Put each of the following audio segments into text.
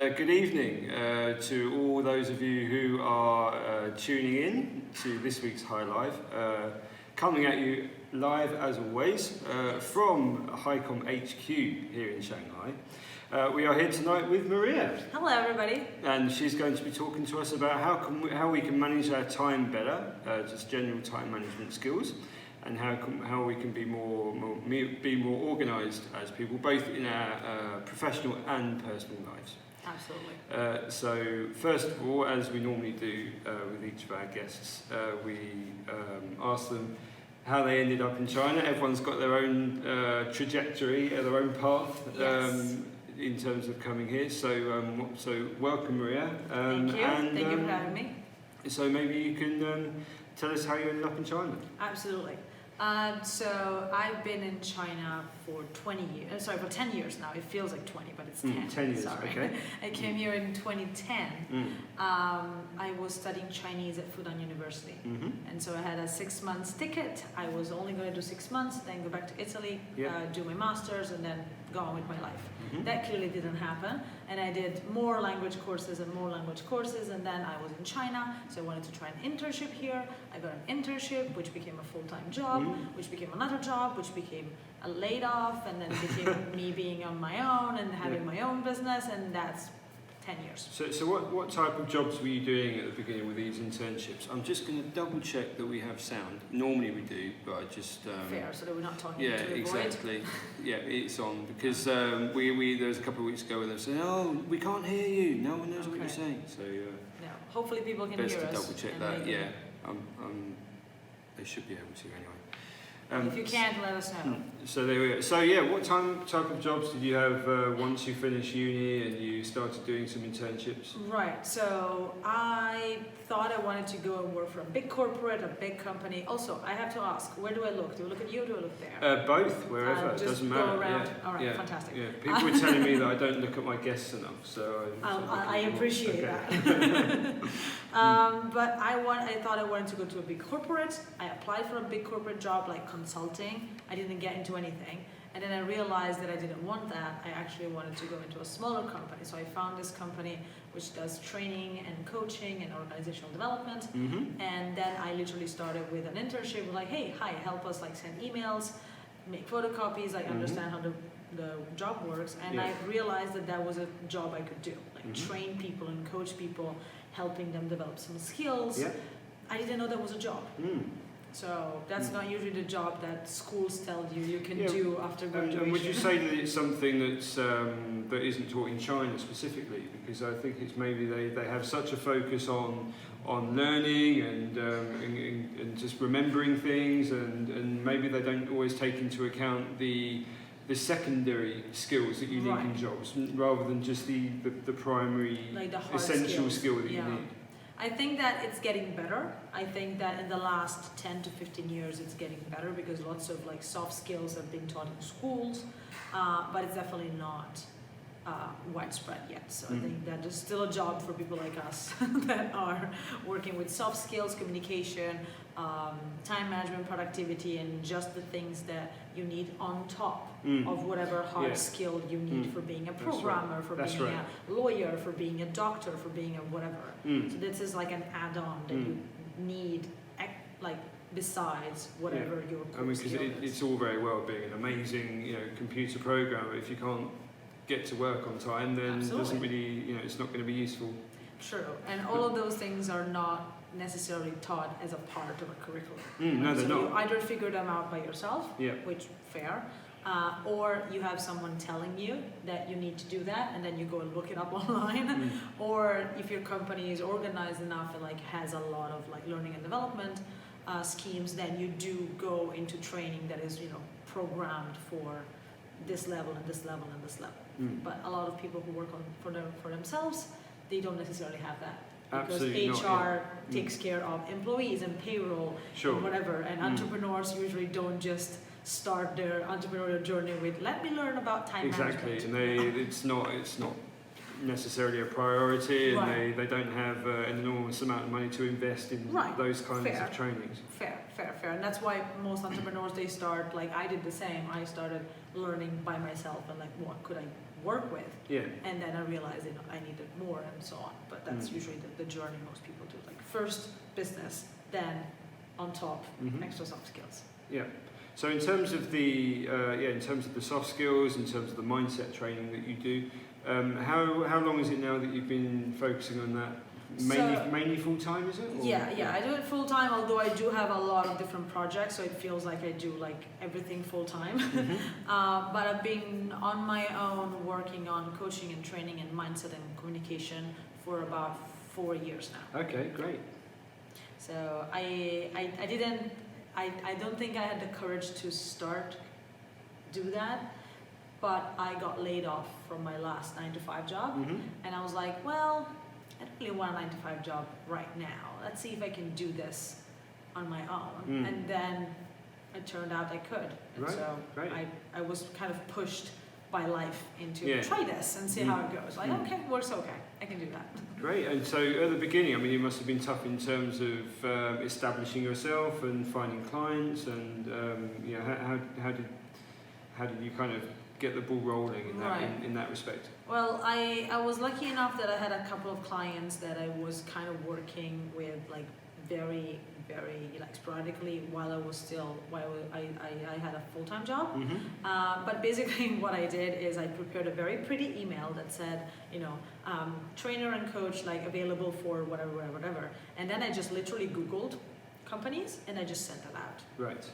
Good evening to all those of you who are tuning in to this week's High Live. Coming at you live as always from HighCom HQ here in Shanghai. We are here tonight with Maria. Hello everybody. And she's going to be talking to us about how we can manage our time better, just general time management skills, and how we can be more organised as people, both in our professional and personal lives. Absolutely. So first of all, as we normally do with each of our guests, we ask them how they ended up in China. Everyone's got their own trajectory, their own path in terms of coming here. So welcome, Maria. Thank you. Thank you for having me. So maybe you can tell us how you ended up in China. Absolutely. So I've been in China for 10 years now. It feels like 20, but it's 10. 10 years, sorry. Okay. I came here in 2010. I was studying Chinese at Fudan University. And so I had a 6 months ticket. I was only going to do 6 months, then go back to Italy, do my master's, and then go on with my life. That clearly didn't happen. And I did more language courses, and then I was in China, so I wanted to try an internship here. I got an internship, which became a full-time job, which became another job, which became a laid off, and then became me being on my own and having my own business, and that's 10 years. So what type of jobs were you doing at the beginning with these internships? I'm just going to double check that we have sound. Normally we do, but I just... Fair, so that we're not talking to avoid. Exactly. Yeah, it's on, because there was a couple of weeks ago where they were saying, oh, we can't hear you, no one knows what you're saying. So no, hopefully people can hear us. Best to double check that, they should be able to anyway. If you can't, let us know. So there we go. So what type of jobs did you have once you finished uni and you started doing some internships? Right. So I thought I wanted to go and work for a big corporate, a big company. Also, I have to ask, where do I look? Do I look at you or do I look there? Both, wherever. It doesn't matter. Go around. All right, fantastic. Yeah. People were telling me that I don't look at my guests enough, so I appreciate that. But I thought I wanted to go to a big corporate. I applied for a big corporate job like consulting. I didn't get into anything. And then I realized that I didn't want that. I actually wanted to go into a smaller company. So I found this company which does training and coaching and organizational development. And then I literally started with an internship, like, hey, hi, help us like send emails, make photocopies, like understand how the job works. And I realized that that was a job I could do, like train people and coach people, helping them develop some skills. I didn't know that was a job. So that's not usually the job that schools tell you can do after graduation. And would you say that it's something that's that isn't taught in China specifically? Because I think it's maybe they have such a focus on learning and just remembering things, and maybe they don't always take into account the secondary skills that you need in jobs, rather than just the primary, like the essential skill that you need. I think that it's getting better. I think that in the last 10 to 15 years it's getting better, because lots of like soft skills have been taught in schools, but it's definitely not widespread yet. So I think that there's still a job for people like us that are working with soft skills, communication, time management, productivity, and just the things that you need on top of whatever hard skill you need for being a programmer, for being a lawyer, for being a doctor, for being a whatever. So this is like an add-on that you need, like besides whatever your core skill is. It's all very well being an amazing, computer programmer. If you can't get to work on time, then it doesn't really, it's not going to be useful. True, and all of those things are not necessarily taught as a part of a curriculum. No, they're not. You either figure them out by yourself, which fair, or you have someone telling you that you need to do that, and then you go and look it up online. Or if your company is organized enough and like has a lot of like learning and development schemes, then you do go into training that is programmed for this level and this level and this level. But a lot of people who work for themselves, they don't necessarily have that. Because HR takes care of employees and payroll and whatever, and entrepreneurs usually don't just start their entrepreneurial journey with let me learn about time management. And it's not necessarily a priority, and they don't have an enormous amount of money to invest in those kinds of trainings. Fair. And that's why most entrepreneurs, they start, like I did the same, I started learning by myself and like what could I work with. Yeah. And then I realized I needed more and so on. But that's usually the journey most people do. Like first business, then on top, extra soft skills. Yeah. So in terms of the in terms of the soft skills, in terms of the mindset training that you do, how long is it now that you've been focusing on that? Mainly full time, is it? Or? Yeah, I do it full time. Although I do have a lot of different projects, so it feels like I do like everything full time. But I've been on my own working on coaching and training and mindset and communication for about 4 years now. Okay, great. So I don't think I had the courage to do that, but I got laid off from my last 9-to-5 job, and I was like, well, I don't really want a 9-to-5 job right now. Let's see if I can do this on my own. And then it turned out I could. And right. so Great. I was kind of pushed by life into try this and see how it goes. Like, okay, works okay. I can do that. Great. And so at the beginning, I mean, it must have been tough in terms of establishing yourself and finding clients, and how did you kind of get the ball rolling in that respect? Well, I was lucky enough that I had a couple of clients that I was kind of working with, like very like sporadically while I had a full-time job. But basically what I did is I prepared a very pretty email that said, trainer and coach, like available for whatever. And then I just literally Googled companies and I just sent that out. Right.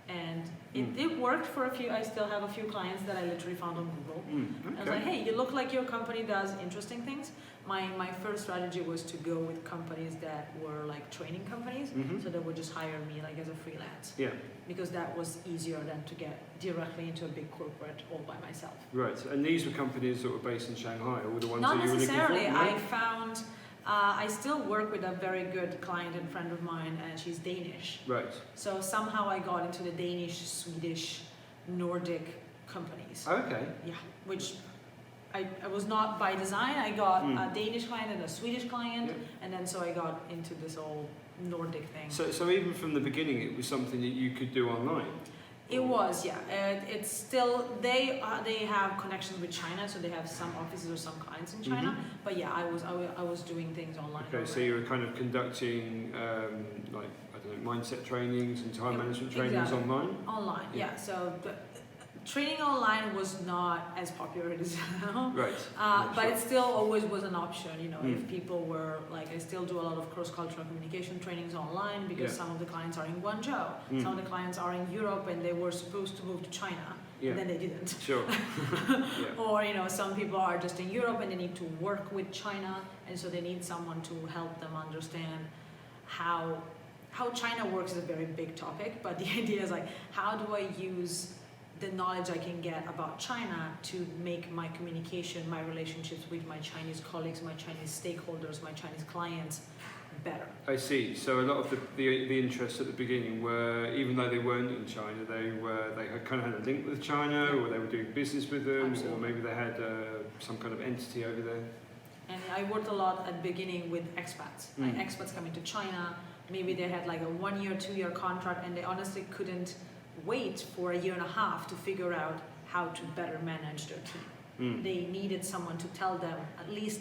And it worked for a few. I still have a few clients that I literally found on Google. Okay. I was like, hey, you look like your company does interesting things. My first strategy was to go with companies that were like training companies, so they would just hire me like as a freelance. Yeah. Because that was easier than to get directly into a big corporate all by myself. Right. And these were companies that were based in Shanghai, or the ones Not that you were looking for? Not necessarily. I found. I still work with a very good client and friend of mine, and she's Danish. Right. So somehow I got into the Danish, Swedish, Nordic companies. Okay. Yeah, which I was not by design. I got a Danish client and a Swedish client, and then so I got into this whole Nordic thing. So even from the beginning, it was something that you could do online? It was, yeah. It's still, they have connections with China, so they have some offices or some clients in China. But yeah, I was doing things online. Okay, so you were kind of conducting mindset trainings and time management trainings online? Online, yeah. So training online was not as popular as it is now. Right. But it still always was an option, if people were like, I still do a lot of cross-cultural communication trainings online because some of the clients are in Guangzhou, some of the clients are in Europe and they were supposed to move to China, and then they didn't. Sure. Or, some people are just in Europe and they need to work with China, and so they need someone to help them understand how China works is a very big topic, but the idea is like, how do I use the knowledge I can get about China to make my communication, my relationships with my Chinese colleagues, my Chinese stakeholders, my Chinese clients better. I see. So a lot of the interests at the beginning were, even though they weren't in China, they had kind of had a link with China, or they were doing business with them, or maybe they had some kind of entity over there. And I worked a lot at the beginning with expats. Like expats coming to China, maybe they had like a 1 year, 2 year contract, and they honestly couldn't wait for a year and a half to figure out how to better manage their team. They needed someone to tell them at least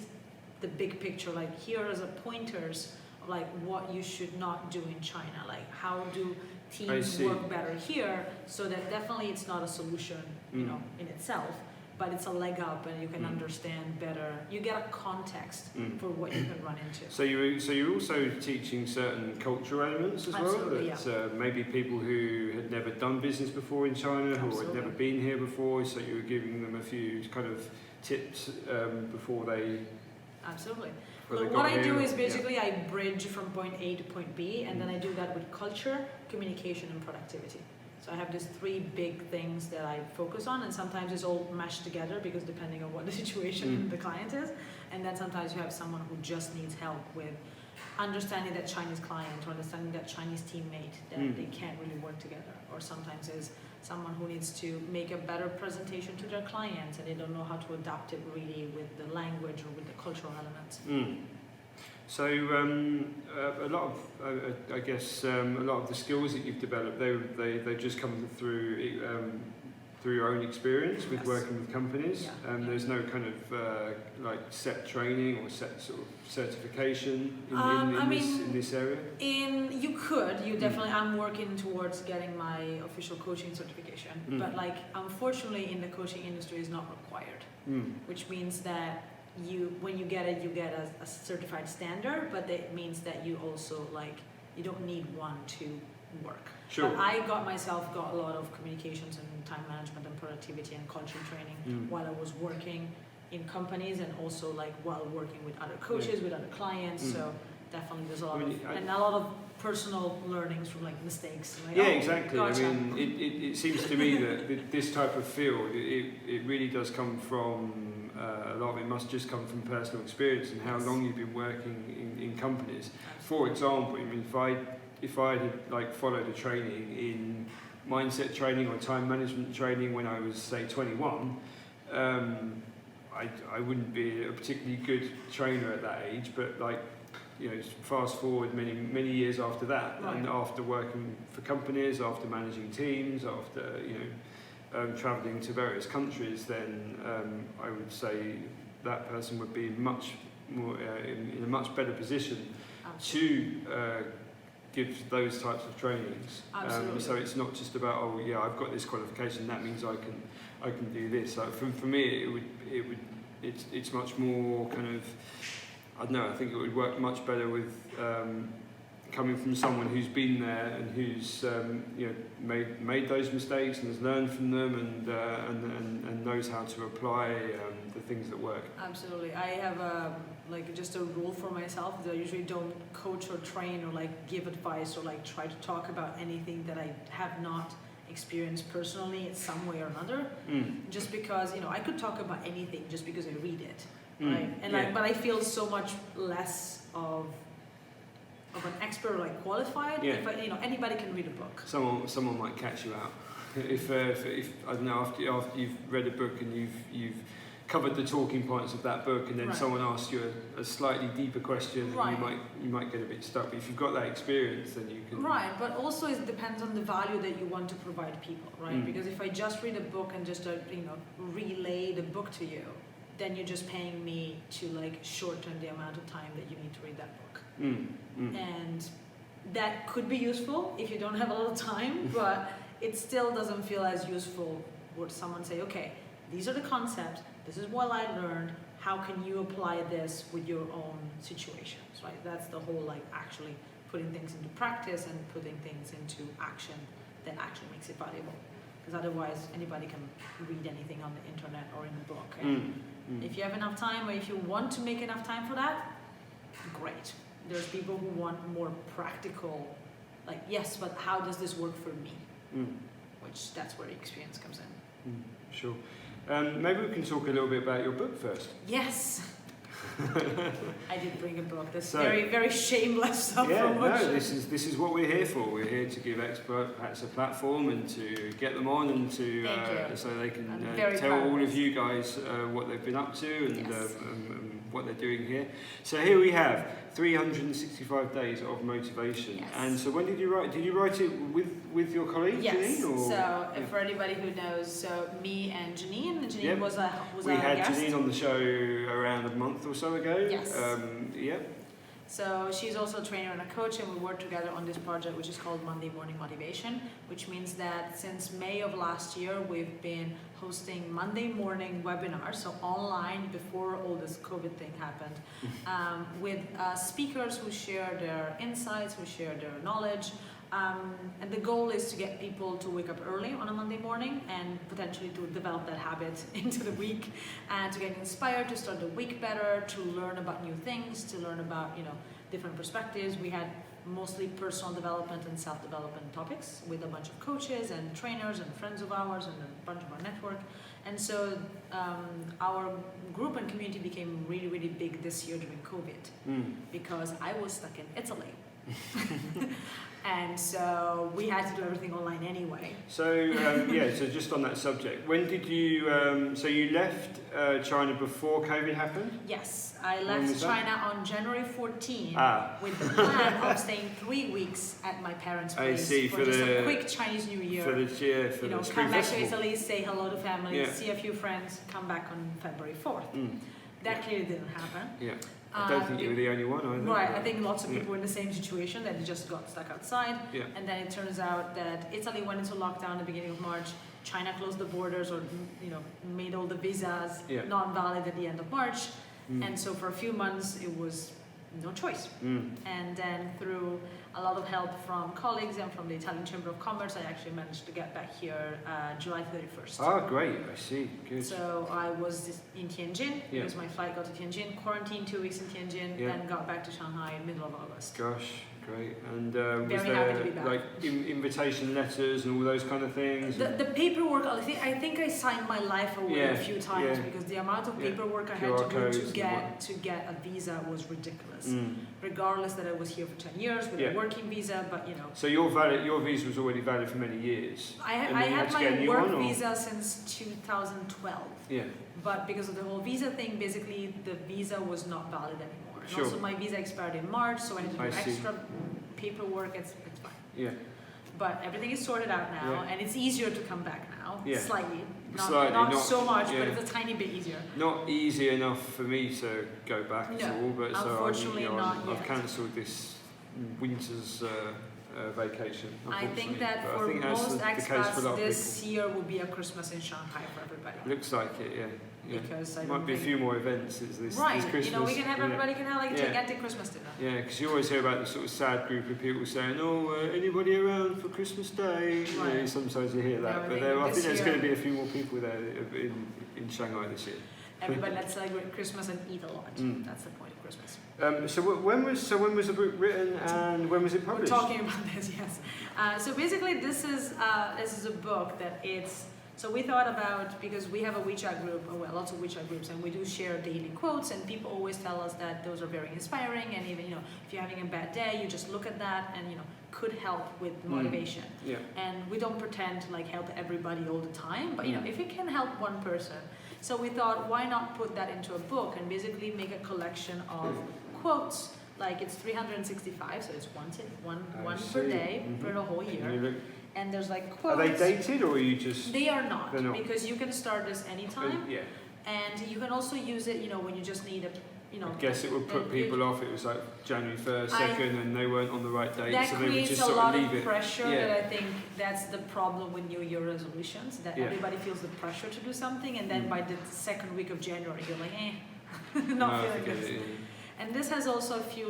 the big picture, like here are the pointers of like what you should not do in China, like how do teams work better here, so that definitely it's not a solution, in itself, but it's a leg up and you can understand better. You get a context for what you can run into. So you're also teaching certain cultural elements as well? That maybe people who had never done business before in China, or had never been here before, so you were giving them a few kind of tips before they... Absolutely. Well, what I do is basically I bridge from point A to point B, and then I do that with culture, communication, and productivity. So I have these 3 big things that I focus on, and sometimes it's all mashed together because depending on what the situation the client is, and then sometimes you have someone who just needs help with understanding that Chinese client or understanding that Chinese teammate that they can't really work together, or sometimes is someone who needs to make a better presentation to their clients and they don't know how to adapt it really with the language or with the cultural elements. So a lot of, I guess, a lot of the skills that you've developed, they just come through through your own experience with Yes. working with companies. Yeah. There's no kind of like set training or set sort of certification in this area. You definitely. I'm working towards getting my official coaching certification, but like unfortunately, in the coaching industry, is not required, which means that when you get it, you get a certified standard, but it means that you also like you don't need one to work. Sure. But I got a lot of communications and time management and productivity and culture training while I was working in companies and also like while working with other coaches, with other clients. So definitely there's a lot and a lot of personal learnings from like mistakes. Like, Exactly. Gotcha. I mean, it seems to me that this type of field, it really does come from, a lot of it must just come from personal experience and how long you've been working in companies. For example, I mean, if I had like followed a training in mindset training or time management training when I was say 21, I wouldn't be a particularly good trainer at that age. But like, you know, fast forward many years after that, and after working for companies, after managing teams, after traveling to various countries, then I would say that person would be much more in a much better position to give those types of trainings. So it's not just about I've got this qualification, that means I can do this. So for me it's much more kind of, I don't know, I think it would work much better with coming from someone who's been there and who's made those mistakes and has learned from them and knows how to apply the things that work. Absolutely. I have just a rule for myself that I usually don't coach or train or like give advice or like try to talk about anything that I have not experienced personally in some way or another. Just because I could talk about anything just because I read it, right? And but I feel so much less of an expert or like qualified. If anybody can read a book. Someone might catch you out if I don't know, after you've read a book and you've covered the talking points of that book, and then someone asks you a slightly deeper question, you might get a bit stuck. But if you've got that experience, then you can. Right, but also it depends on the value that you want to provide people, right? Because if I just read a book and just relay the book to you, then you're just paying me to like shorten the amount of time that you need to read that book. And that could be useful if you don't have a lot of time, but it still doesn't feel as useful would someone say, okay, these are the concepts, this is what I learned, how can you apply this with your own situations, right? That's the whole like actually putting things into practice and putting things into action that actually makes it valuable. Because otherwise anybody can read anything on the internet or in a book. And if you have enough time, or if you want to make enough time for that, great. There's people who want more practical, like, yes, but how does this work for me? Which that's where experience comes in. Sure. Maybe we can talk a little bit about your book first. Yes. I did bring a book. That's very, very shameless self-promotion. This is what we're here for. We're here to give expats a platform and to get them on and to so they can tell all of you guys what they've been up to and what they're doing here. So here we have 365 days of motivation. Yes. And so when did you write? Did you write it with your colleague Janine? So for anybody who knows, so me and Janine was our guest. We had Janine on the show around a month or so ago. Yes. Yep. So she's also a trainer and a coach, and we work together on this project, which is called Monday Morning Motivation, which means that since May of last year, we've been hosting Monday morning webinars, so online before all this COVID thing happened, with speakers who share their insights, who share their knowledge. And the goal is to get people to wake up early on a Monday morning and potentially to develop that habit into the week and to get inspired to start the week better, to learn about new things, to learn about, different perspectives. We had mostly personal development and self-development topics with a bunch of coaches and trainers and friends of ours and a bunch of our network. And so our group and community became really, really big this year during COVID because I was stuck in Italy. And so we had to do everything online anyway. So so just on that subject, when did you? So you left China before COVID happened? Yes, I When left was that? China on January 14 Ah, with the plan of staying 3 weeks at my parents' I place see, for for just the- a quick Chinese New Year. for the you know, spring come back to festival. Italy, say hello to family, Yeah. see a few friends, come back on February 4th. Mm, That clearly didn't happen. yeah, I don't think you were the only one either. Right, I think lots of Yeah. people were in the same situation, that they just got stuck outside. Yeah. And then it turns out that Italy went into lockdown at the beginning of March. China closed the borders, or made all the visas Yeah. not valid at the end of March. Mm, And so for a few months, it was no choice. mm, And then through a lot of help from colleagues and from the Italian Chamber of Commerce, I actually managed to get back here July 31st. Ah, great. I see. Good. So I was in Tianjin, Yeah. because my flight got to Tianjin, quarantined 2 weeks in Tianjin, Yeah. then got back to Shanghai middle of August. Gosh, great. And was Very happy to be there back. like invitation letters and all those kind of things? The paperwork, I think I signed my life away Yeah, a few times, yeah. because the amount of Yeah. paperwork I QR had to do codes and to get a visa was ridiculous. Mm. Regardless that I was here for 10 years with Yeah. a working visa, but So your visa was already valid for many years. I And then you had to get a my new work one, or? visa since 2012. Yeah. But because of the whole visa thing, basically the visa was not valid anymore. And Sure. also my visa expired in March, so I had to do I see. extra paperwork. It's fine. Yeah. But everything is sorted out now, Yeah. and it's easier to come back now, Yeah. slightly. Not, Slightly, not not- so much, yeah. but it's a tiny bit easier. Not easy enough for me to go back at No, all, but unfortunately not I've yet. cancelled this winter's vacation. I think unfortunately. that But for I think that's most the case for a expats, lot of this year will be a Christmas in Shanghai for everybody. people. Looks like it, yeah. Yeah. Because I Might don't be a think... few more events this Right, Christmas. we can have, yeah. everybody can have like a Yeah. gigantic Christmas dinner. Yeah, because you always hear about the sort of sad group of people saying, "Oh, anybody around for Christmas Day?" You know, Right. sometimes you hear No, I that, but think I this think there's year- going to be a few more people there in Shanghai this year. Everybody, let's celebrate Christmas and eat a lot. Mm. That's the point of Christmas. So when was the book written and when was it We're published? talking about this, yes. So basically, this is a book that it's. So we thought about, because we have a WeChat group, lots of WeChat groups, and we do share daily quotes, and people always tell us that those are very inspiring, and even if you're having a bad day, you just look at that, and could help with motivation. Yeah. And we don't pretend to help everybody all the time, but if it can help one person. So we thought, why not put that into a book and basically make a collection of quotes. Like it's 365, so it's one per day for the whole year. And there's like Are quotes. they dated or are you just? They are not, They're not. because you can start this anytime, Yeah. and you can also use it, when you just need a, I guess it would put people off. It was like January 1st, 2nd, and they weren't on the right date, That so they would creates just a sort lot of of leave it. pressure. Yeah. That I think that's the problem with New Year resolutions. That Yeah. everybody feels the pressure to do something, and then Mm. by the second week of January, you're like, not No, I feeling forget this. it, And this has also a few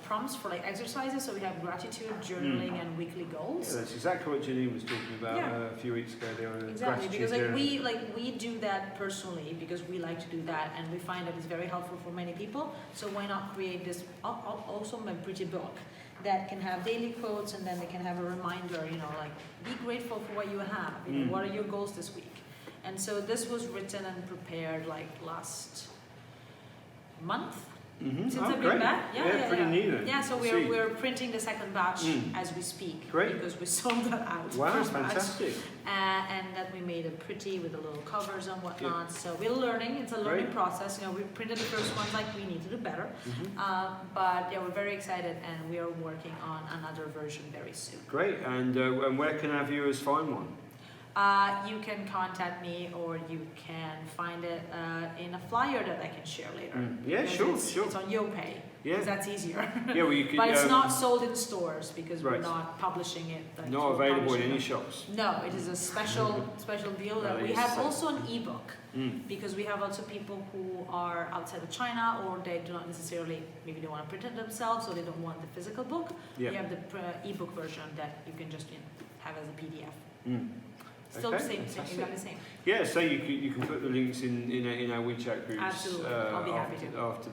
prompts for exercises. So we have gratitude, journaling, and weekly yeah. goals. That's exactly what Janine was talking about Yeah. a few weeks ago. There on Exactly, gratitude because journal. we do that personally because we like to do that, and we find that it's very helpful for many people. So why not create this also a pretty book that can have daily quotes, and then they can have a reminder, be grateful for what you have. What are your goals this week? And so this was written and prepared last month. Since I've been great. back, Pretty neat then. Yeah, so Sweet. we're printing the second batch Mm. as we speak. Great. Because we sold that out. Wow, first batch. fantastic. And that we made it pretty with the little covers and whatnot. So we're learning. It's a learning Great. process. We printed the first ones we need to do better. But yeah, we're very excited, and we are working on another version very soon. Great. And where can our viewers find one? You can contact me, or you can find it in a flyer that I can share later. Yeah, Because sure. It's on YoPay. Yeah. Because that's easier. Yeah, well, you could. But it's not sold in stores because we're Right. not publishing it. Not for available in publishing any it. shops. No, it is a special deal that That we is have. so- Also an ebook, Mm. because we have lots of people who are outside of China, or they do not necessarily, maybe they want to print it themselves, or they don't want the physical book. Yeah. We have the ebook version that you can just have as a PDF. Mm. Still Okay, the same, fantastic. exactly the same. Yeah, so you can put the links in our WeChat groups. Absolutely. I'll be happy to. after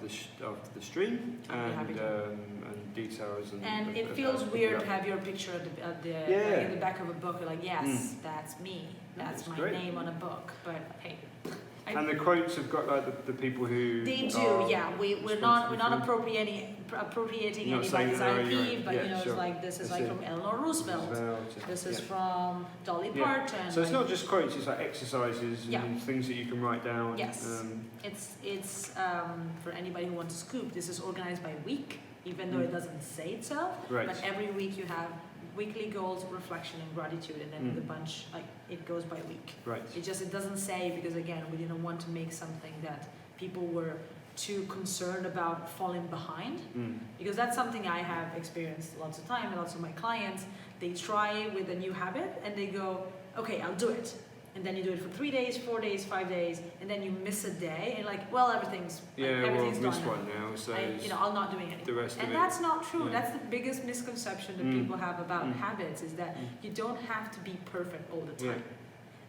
the stream, I'll be happy to. and details And it of feels that. weird to have your picture Yeah. in the back of a book. You're like, yes, that's me. No, That's it's my great. name on a book. But hey, And the quotes have got like the people who They do, are yeah. We're not appropriating Not saying anybody's that they're IP, your- but yeah, you know, sure. it's like this is I like see. from Eleanor Roosevelt. This is yeah. from Dolly Yeah. Parton. So it's like, not just quotes; it's like exercises and Yeah. things that you can write down. Yes. It's for anybody who wants to scoop. This is organized by week, even though it doesn't say it so. Right. But every week you have weekly goals, reflection, and gratitude, and then the bunch like it goes by week. Right. It doesn't say because again we didn't want to make something that people were too concerned about falling behind, because that's something I have experienced lots of time, and lots of my clients, they try with a new habit and they go, okay, I'll do it. And then you do it for 3 days, 4 days, 5 days, and then you miss a day, and like, well, everything's I've missed done one now, so I'm not doing anything. the rest And of it. that's not true. Yeah. That's the biggest misconception that people have about habits, is that you don't have to be perfect all the time.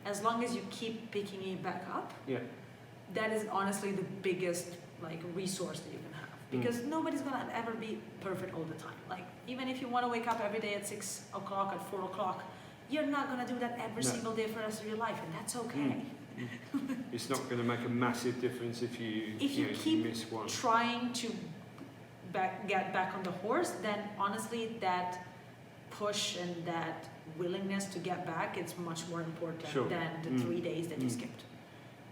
As long as you keep picking it back up, that is honestly the biggest like resource that you can have, because nobody's gonna ever be perfect all the time. Like even if you want to wake up every day at 6 o'clock, at 4 o'clock, you're not gonna do that every single day for the rest of your life, and that's okay. It's not going to make a massive difference if you keep miss one. trying to get back on the horse, then honestly that push and that willingness to get back, it's much more important than the 3 days that you skipped.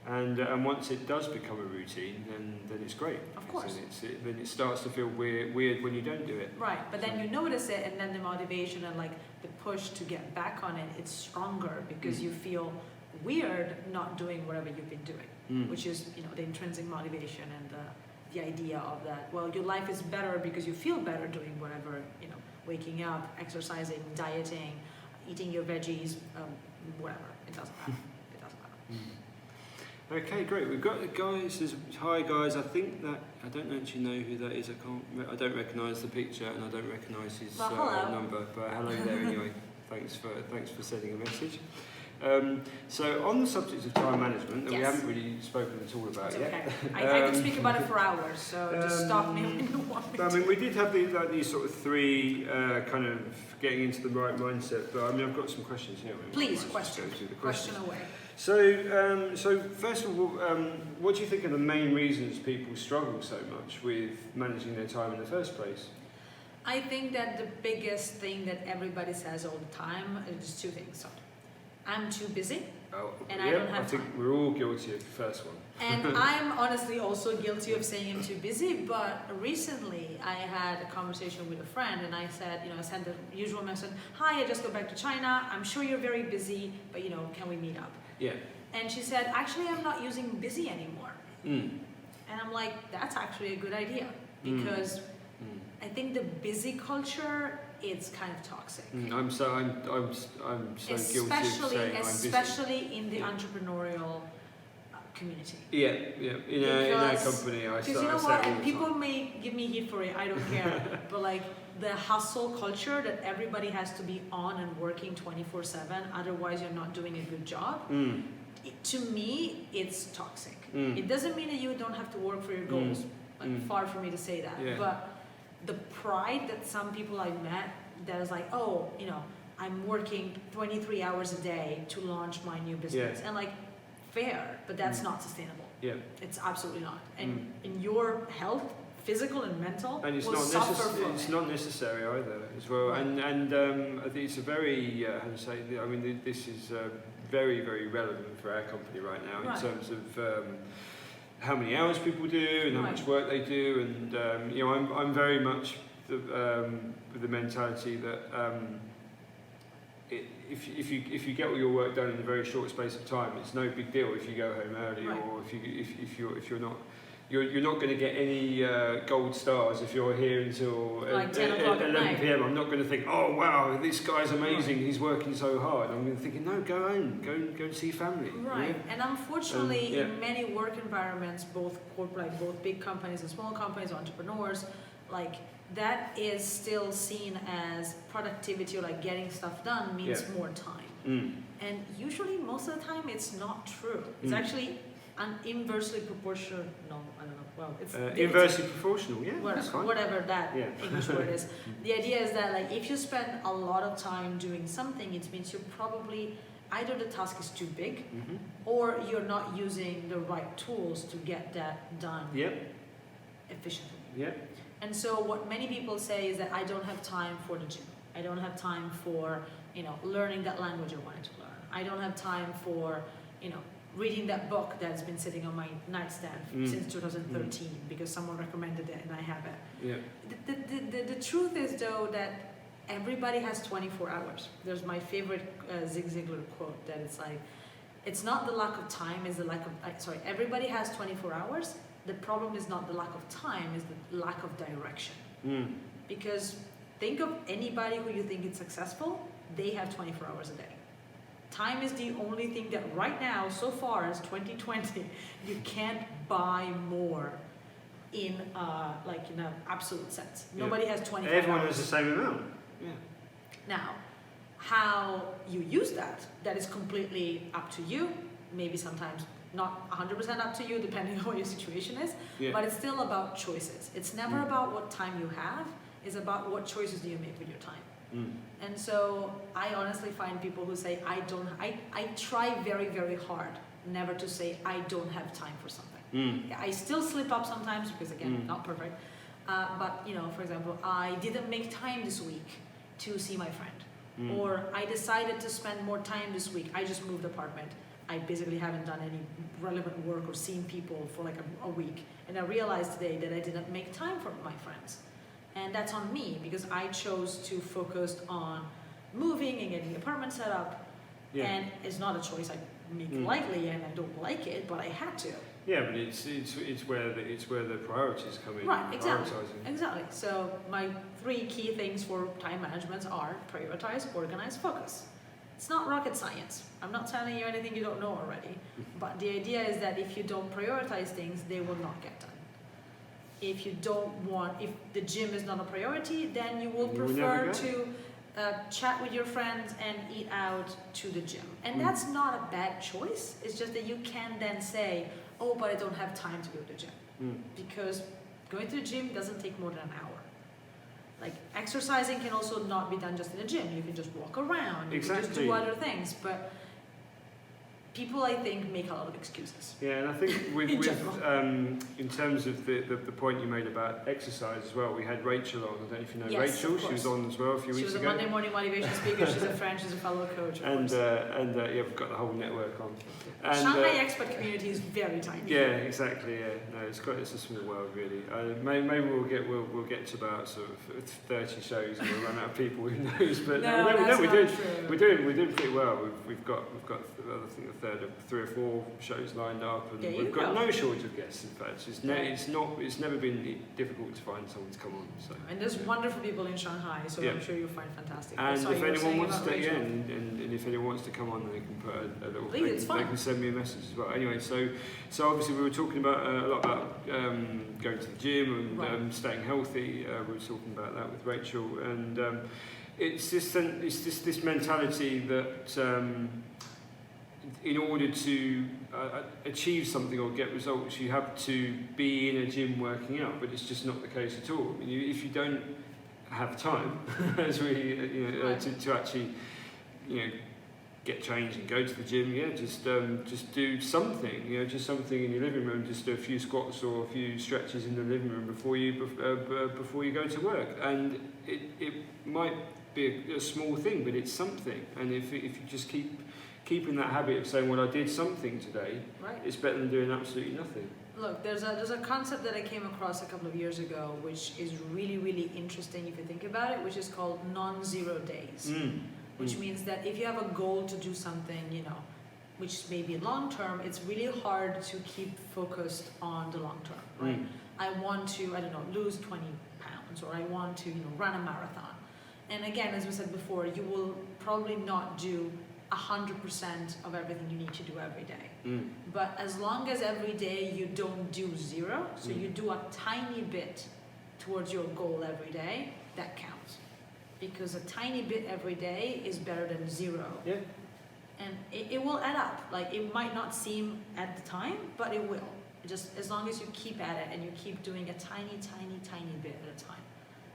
And once it does become a routine, then it's great. Of course. Then it starts to feel weird when you don't do it. Right, but then you notice it, and then the motivation and like the push to get back on it, it's stronger because you feel weird not doing whatever you've been doing, which is the intrinsic motivation and the idea of that. Well, your life is better because you feel better doing whatever, waking up, exercising, dieting, eating your veggies, whatever. It doesn't matter. It doesn't matter. Okay, great. We've got the guy who says, "Hi guys, I think that I don't actually know who that is. I don't recognise the picture and I don't recognise his number. But hello there anyway. Thanks for sending a message." So on the subject of time management, that we haven't really spoken at all about yet. Okay. I could speak about it for hours, so just stop me when you want me to. I mean, we did have these sort of three kind of getting into the right mindset. But I mean, I've got some questions here. Please, question away. So first of all, what do you think are the main reasons people struggle so much with managing their time in the first place? I think that the biggest thing that everybody says all the time is two things. So, I'm too busy, and I don't have I think time. we're all guilty of the first one. And I'm honestly also guilty of saying I'm too busy, but recently I had a conversation with a friend, and I said, I sent the usual message, "Hi, I just got back to China. I'm sure you're very busy, but can we meet up?" Yeah. And she said, "Actually, I'm not using busy anymore." And I'm like, that's actually a good idea, because I think the busy culture, it's kind of toxic. I'm so guilty of saying I'm busy. Especially in the entrepreneurial community. Yeah. In our company, I say Because all the and people time. may give me heat for it, I don't care. But like the hustle culture that everybody has to be on and working 24/7, otherwise you're not doing a good job. To me, it's toxic. It doesn't mean that you don't have to work for your goals. Far from me to say that. Yeah. But the pride that some people I've met that is like, I'm working 23 hours a day to launch my new business. And like, fair, but that's not sustainable. Yeah. It's absolutely not. And in your health, physical and mental, And it's will suffer from it's it. not necessary either as well. Right. And I think it's a very how to say. I mean, this is very, very relevant for our company right now in terms of how many hours people do and how much work they do. And I'm very much with the mentality that if you get all your work done in a very short space of time, it's no big deal if you go home early or if you're not. You're not going to get any gold stars if you're here until like 10 o'clock at 11 night. p.m. I'm not going to think, oh wow, this guy's amazing, he's working so hard. I'm going to think, no, go home, go and see family. Right, and unfortunately, yeah. in many work environments, both corporate, both big companies and small companies, entrepreneurs, like that is still seen as productivity or like getting stuff done means more time. And usually, most of the time, it's not true. It's actually inversely proportional. No, I don't know. Well, it's inversely proportional. Yeah, that's fine. Whatever that English word is. The idea is that like if you spend a lot of time doing something, it means you're probably either the task is too big, Mhm. or you're not using the right tools to get that done Yep. efficiently. Yep. And so what many people say is that I don't have time for the gym. I don't have time for, learning that language I wanted to learn. I don't have time for, reading that book that's been sitting on my nightstand since 2013 because someone recommended it and I have it. Yeah. The truth is though that everybody has 24 hours. There's my favorite Zig Ziglar quote that it's like, it's not the lack of time, it's the lack of, everybody has 24 hours. The problem is not the lack of time, it's the lack of direction. Because think of anybody who you think is successful, they have 24 hours a day. Time is the only thing that right now, so far as 2020, you can't buy more in an absolute sense. Yeah. Nobody has 24 Everyone hours. has the same amount. Yeah. Now, how you use that is completely up to you. Maybe sometimes not 100% up to you, depending on what your situation is. Yeah. But it's still about choices. It's never about what time you have. It's about what choices do you make with your time. And so I honestly find people who say, I try very, very hard never to say I don't have time for something. I still slip up sometimes because again, not perfect. But for example, I didn't make time this week to see my friend. Or I decided to spend more time this week. I just moved apartment. I basically haven't done any relevant work or seen people for like a week. And I realized today that I didn't make time for my friends. And that's on me because I chose to focus on moving and getting the apartment set up. Yeah. And it's not a choice I make lightly and I don't like it, but I had to. Yeah, but it's where the priorities come in. Right, exactly. Prioritizing. Exactly. So my 3 key things for time management are prioritize, organize, focus. It's not rocket science. I'm not telling you anything you don't know already. But the idea is that if you don't prioritize things, they will not get done. If the gym is not a priority, then you will prefer to chat with your friends and eat out to the gym. And that's not a bad choice. It's just that you can then say, oh, but I don't have time to go to the gym. Because going to the gym doesn't take more than an hour. Like exercising can also not be done just in the gym. You can just walk around. You can just do other things. But people, I think, make a lot of excuses. Yeah, and I think with in terms of the point you made about exercise as well, we had Rachel on. I don't know if you know Rachel. She was on as well a few weeks ago. She was a Monday morning motivation speaker. She's a friend. She's a fellow coach. And yeah, we've got the whole network on. And, Shanghai expat community is very tiny. Yeah, exactly. Yeah, no, it's a small world really. Maybe we'll get to about sort of 30 shows and we'll run out of people. Who knows? But we're doing pretty well. We've got I think the third of 3 or 4 shows lined up, and we've got no shortage of guests. In fact, it's never been difficult to find someone to come on. So. And there's wonderful people in Shanghai, so I'm sure you'll find fantastic. And if anyone wants to, and if anyone wants to come on, they can put a little. Please, they can send me a message as well. Anyway, so obviously we were talking about a lot about going to the gym and staying healthy. We were talking about that with Rachel, and it's this mentality that. In order to achieve something or get results, you have to be in a gym working out, but it's just not the case at all. I mean, if you don't have time, as to actually, get changed and go to the gym, just do something, just something in your living room, just do a few squats or a few stretches in the living room before you go to work, and it might be a small thing, but it's something, and if you just keeping that habit of saying, well, I did something today, it's better than doing absolutely nothing. Look, there's a concept that I came across a couple of years ago, which is really, really interesting if you think about it, which is called non-zero days. Which means that if you have a goal to do something, which may be long term, it's really hard to keep focused on the long term, right? I want to, lose 20 pounds, or I want to, run a marathon. And again, as we said before, you will probably not do 100% of everything you need to do every day. But as long as every day you don't do 0, so you do a tiny bit towards your goal every day, that counts. Because a tiny bit every day is better than 0. Yeah. And it will add up. Like, it might not seem at the time, but it will. Just as long as you keep at it and you keep doing a tiny, tiny, tiny bit at a time.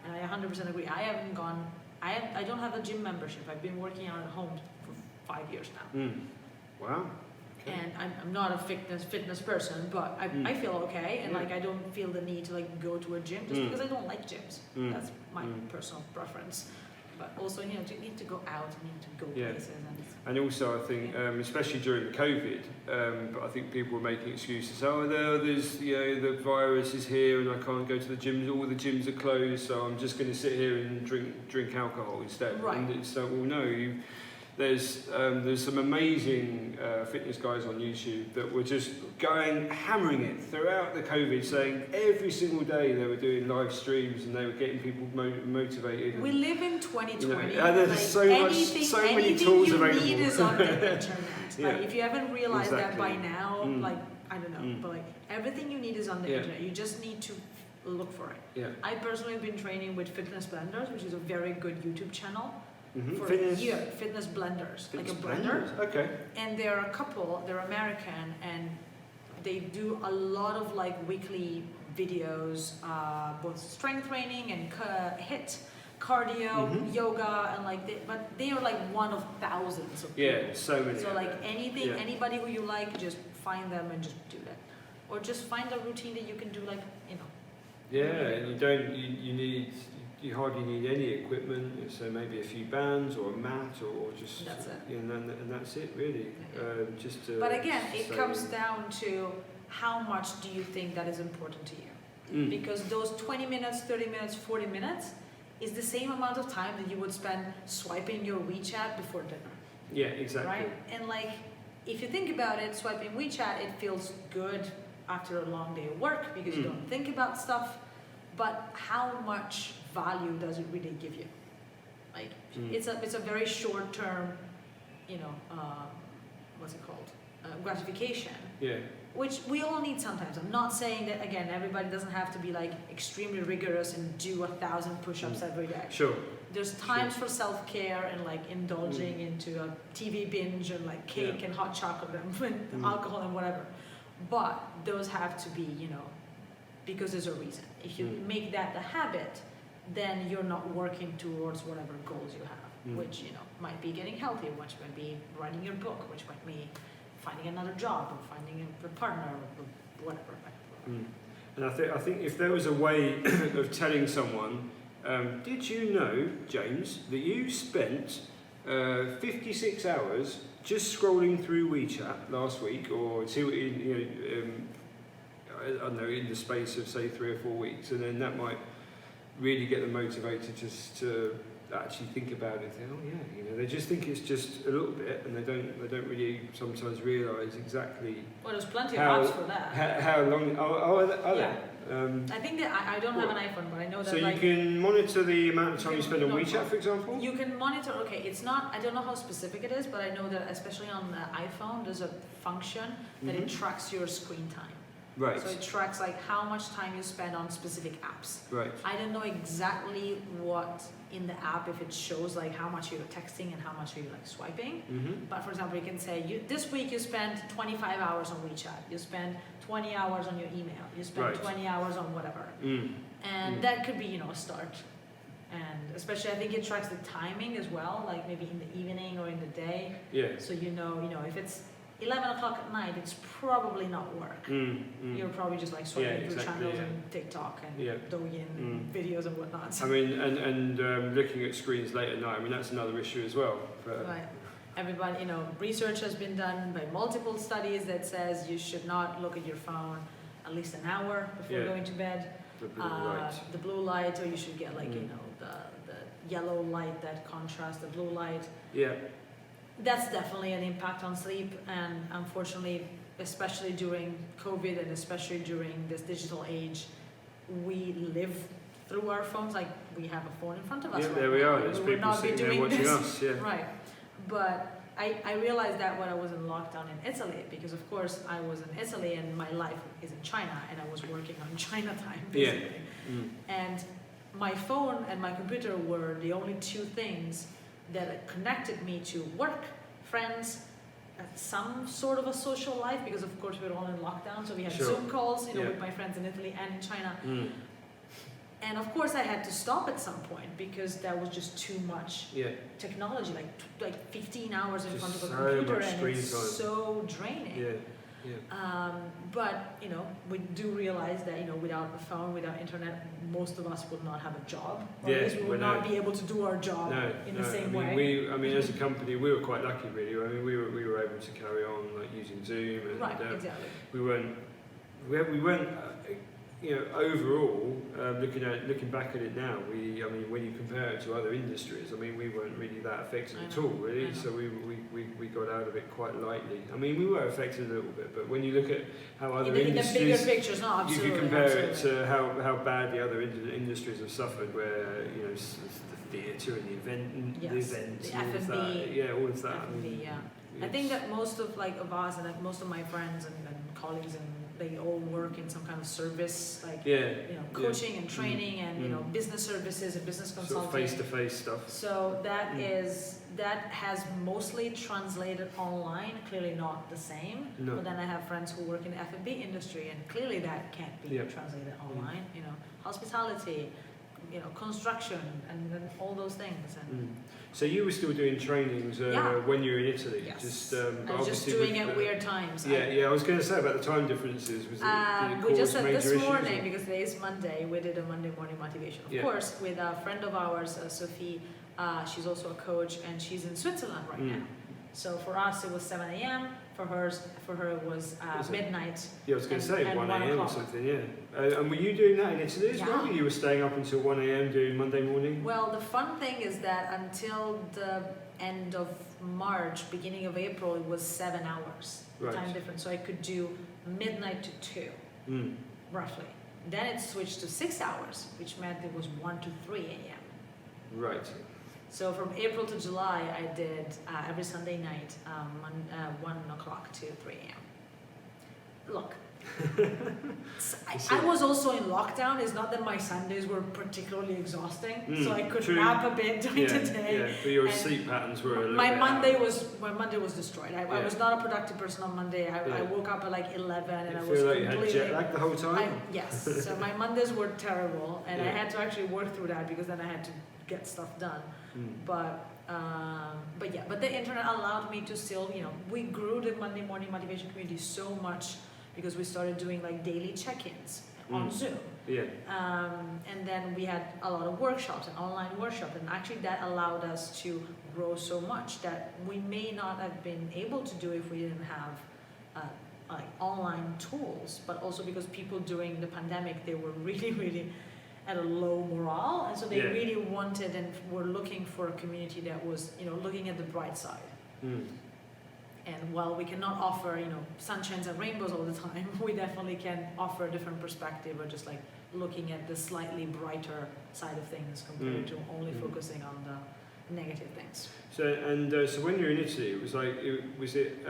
And I 100% agree. I don't have a gym membership. I've been working out at home for 5 years now. Wow. Okay. And I'm not a fitness person, but I feel okay, and Yeah. like I don't feel the need to like go to a gym just because I don't like gyms. That's my personal preference. But also, you know, you need to go out, you need to go Yeah. places, And also, I think, especially during COVID, but I think people were making excuses. Oh, there's, you know, the virus is here, and I can't go to the gyms. All the gyms are closed, so I'm just going to sit here and drink alcohol instead. Right. And it's like, well, no, there's some amazing fitness guys on YouTube that were just hammering it throughout the COVID, saying every single day they were doing live streams and they were getting people motivated. we live in 2020. You know, there's like so many tools you available. need is on the internet. Yeah. Like if you haven't realized that by Exactly. now, like I don't know, but like everything you need is on the Yeah. internet. You just need to look for it. Yeah. I personally have been training with Fitness Blenders, which is a very good YouTube channel. For Fitness, a year, Fitness Blenders, like a fitness blender. blenders. Okay. And they're a couple, they're American, and they do a lot of like weekly videos, both strength training and HIIT, cardio, yoga, and like but they are like one of thousands of people. Yeah, so many. So out like there. anything, Yeah. anybody who you like, just find them and just do that. Or just find a routine that you can do, like, you know. Yeah, and you hardly need any equipment, so maybe a few bands or a mat or just That's it. and that's it really. Just to But again, it stay comes in. down to how much do you think that is important to you? Because those 20 minutes, 30 minutes, 40 minutes is the same amount of time that you would spend swiping your WeChat before dinner, Yeah, exactly. right? And like, if you think about it, swiping WeChat, it feels good after a long day of work because you don't think about stuff, but how much value does it really give you? Like, it's a very short term, you know, what's it called? Gratification. Yeah. Which we all need sometimes. I'm not saying that, again, everybody doesn't have to be like extremely rigorous and do 1,000 push-ups every day. Sure. There's times for self-care and like indulging into a TV binge and like cake and hot chocolate and alcohol and whatever. But those have to be, you know, because there's a reason. If you make that the habit, then you're not working towards whatever goals you have, which, you know, might be getting healthier, which might be writing your book, which might be finding another job or finding a partner or whatever. And I think if there was a way of telling someone, did you know, James, that you spent 56 hours just scrolling through WeChat last week, or I don't know, in the space of say 3 or 4 weeks, and then that might really get them motivated just to actually think about it. Think, oh yeah, you know, they just think it's just a little bit, and they don't really sometimes realise exactly. Well, there's plenty How- of apps for that. how long. Are Yeah. there? I think that I don't have an iPhone, but I know that So you like can monitor the amount of time you spend on No, WeChat, for example. you can monitor. Okay, it's not. I don't know how specific it is, but I know that especially on the iPhone, there's a function that it tracks your screen time. Right. So it tracks like how much time you spend on specific apps. Right. I don't know exactly what in the app, if it shows like how much you're texting and how much you're like swiping. But for example, you can say this week you spent 25 hours on WeChat, you spend 20 hours on your email, you spend Right. 20 hours on whatever. And that could be, you know, a start. And especially I think it tracks the timing as well, like maybe in the evening or in the day. Yeah. So you know, if it's 11 o'clock at night, it's probably not work. You're probably just like swiping through exactly, channels yeah. and TikTok and Yeah. Douyin and videos and whatnot. I mean, and looking at screens late at night. I mean, that's another issue as well. But, Right. Everybody, you know, research has been done by multiple studies that says you should not look at your phone at least an hour before Yeah. going to bed. the blue light. The blue light, or you should get like, you know, the yellow light, that contrast, the blue light. Yeah. That's definitely an impact on sleep, and unfortunately, especially during COVID and especially during this digital age, we live through our phones. Like, we have a phone in front of us. Yeah, right there we now. are. There's would people not be sitting there doing watching this. us. Yeah. Right. But I realized that when I was in lockdown in Italy, because of course I was in Italy and my life is in China, and I was working on China time Yeah. basically. And my phone and my computer were the only two things that connected me to work, friends, some sort of a social life, because of course we were all in lockdown, so we had Sure. Zoom calls, you know, Yeah. with my friends in Italy and in China. And of course, I had to stop at some point because that was just too much Yeah. technology, like 15 hours in Just front of a so computer, much and screen it's time. so draining. Yeah. Yeah. But we do realize that without a phone, without internet, most of us would not have a job. Or Yeah, at least we would well, not be able to do our job in the same way. I mean, as a company, we were quite lucky, really. I mean, we were able to carry on like using Zoom, and Right, exactly. we weren't overall, looking back at it now, I mean, when you compare it to other industries, I mean, we weren't really that affected I at know, all, really. I know. So we got out of it quite lightly. I mean, we were affected a little bit, but when you look at how other In the bigger industries, pictures, no, you absolutely. could compare absolutely. it to how bad the other industries have suffered, where the theatre and the Yes, events, the all of that. F&B, Yeah, all of that. I F&B, mean, yeah. I think that most of us and most of my friends and colleagues, and they all work in some kind of service, like yeah, coaching and training and business services and business sort consulting. of face-to-face stuff. So that has mostly translated online. Clearly not the same. No. But then I have friends who work in the F&B industry, and clearly that can't be translated online. Hospitality, construction, and then all those things. And So you were still doing trainings when you were in Italy? Yes. Just, I was just doing it weird times. I was going to say about the time differences. Was did it We just cause said this major issues, morning, or? because today is Monday, we did a Monday morning motivation. Of Yeah. course, with a friend of ours, Sophie. She's also a coach, and she's in Switzerland right now. So for us, it was 7 a.m. For her, it was midnight. Yeah, I was going to say and 1 1 a.m. or o'clock. something. Yeah. And were you doing that in Italy as well? Yeah. You were staying up until 1 a.m. doing Monday morning. Well, the fun thing is that until the end of March, beginning of April, it was 7 hours Right. time difference. So I could do midnight to 2, roughly. Then it switched to 6 hours, which meant it was 1 to 3 a.m. Right. So from April to July, I did every Sunday night, 1 o'clock to 3 a.m. Look, I was also in lockdown. It's not that my Sundays were particularly exhausting, so I could true. nap a bit during the day. Yeah, but your And sleep patterns were a little My bit Monday out. was destroyed. I was not a productive person on Monday. I woke up at like 11 and You I was feel like you completely. had jet lag the whole time? Yes. So my Mondays were terrible, and I Yeah. had to actually work through that because then I had to get stuff done. But the internet allowed me to still, we grew the Monday morning motivation community so much because we started doing like daily check-ins on Zoom. Yeah. And then we had a lot of workshops and online workshops, and actually that allowed us to grow so much that we may not have been able to do if we didn't have like online tools, but also because people during the pandemic, they were really, really at a low morale, and so they really wanted and were looking for a community that was, looking at the bright side. And while we cannot offer, sunshines and rainbows all the time, we definitely can offer a different perspective, or just like looking at the slightly brighter side of things compared to only focusing on the negative things. So when you were in Italy, was it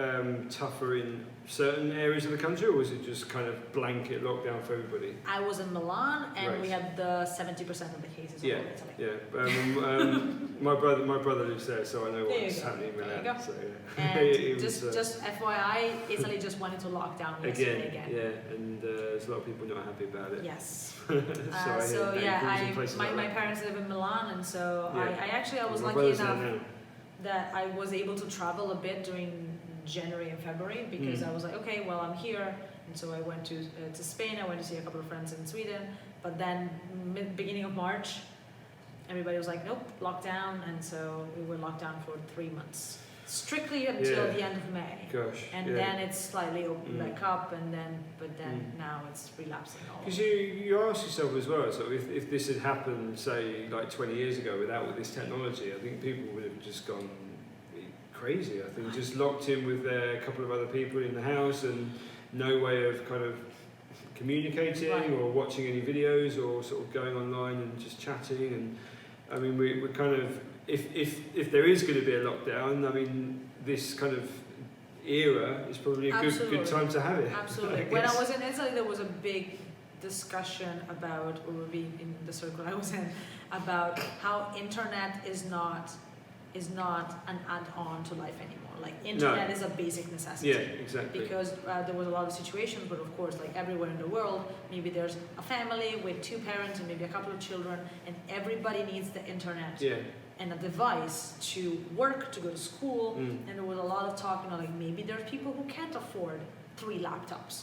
tougher in certain areas of the country, or was it just kind of blanket lockdown for everybody? I was in Milan, and we Right. had the 70% of the cases of Italy. Yeah. My brother lives there, so I know There you what's go. happening with There you that. go. So, And it was, just FYI, Italy just went into lockdown yesterday again. yeah, and there's a lot of people not happy about it. Yes. So I hear Naples and places my like that. parents live in Milan, and so Yeah. I was My lucky brother's there enough now. that I was able to travel a bit during January and February, because I was like, okay, well, I'm here, and so I went to Spain. I went to see a couple of friends in Sweden, but then beginning of March, everybody was like, nope, lockdown, and so we were locked down for 3 months, strictly until the end of May. Gosh. And then it's slightly opened back up, and then now it's relapsing all. Because you ask yourself as well, so if this had happened, say, like 20 years ago without this technology, I think people would have just gone crazy. I think just locked in with a couple of other people in the house and no way of kind of communicating or watching any videos or sort of going online and just chatting. And I mean, we're kind of, if there is going to be a lockdown, I mean, this kind of era is probably a good time to have it. Absolutely. When I was in Italy, there was a big discussion about, or being in the circle I was in, about how internet is not an add-on to life anymore. Like internet is a basic necessity. Yeah, exactly. Because there was a lot of situations, but of course, like everywhere in the world, maybe there's a family with 2 parents and maybe a couple of children, and everybody needs the internet and a device to work, to go to school. And there was a lot of talk, like maybe there's people who can't afford 3 laptops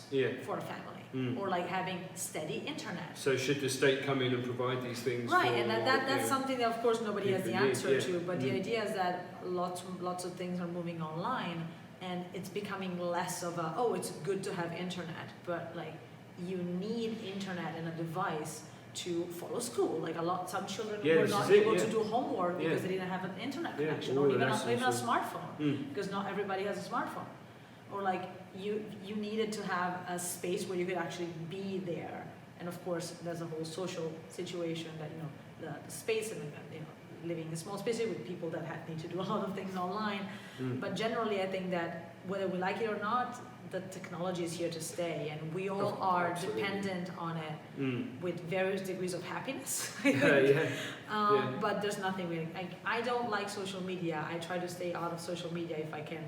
for a family. Or like having steady internet. So should the state come in and provide these things? Right, and that's something that of course nobody has the answer to, but the idea is that lots of things are moving online, and it's becoming less of a, it's good to have internet, but like you need internet and a device to follow school. Like some children were not able to do homework because they didn't have an internet connection, or even a smartphone, because not everybody has a smartphone. Or like you needed to have a space where you could actually be there, and of course there's a whole social situation that the space and living in small spaces with people that need to do a lot of things online. But generally, I think that whether we like it or not, the technology is here to stay, and we all are dependent on it with various degrees of happiness. But there's nothing really. I don't like social media. I try to stay out of social media if I can.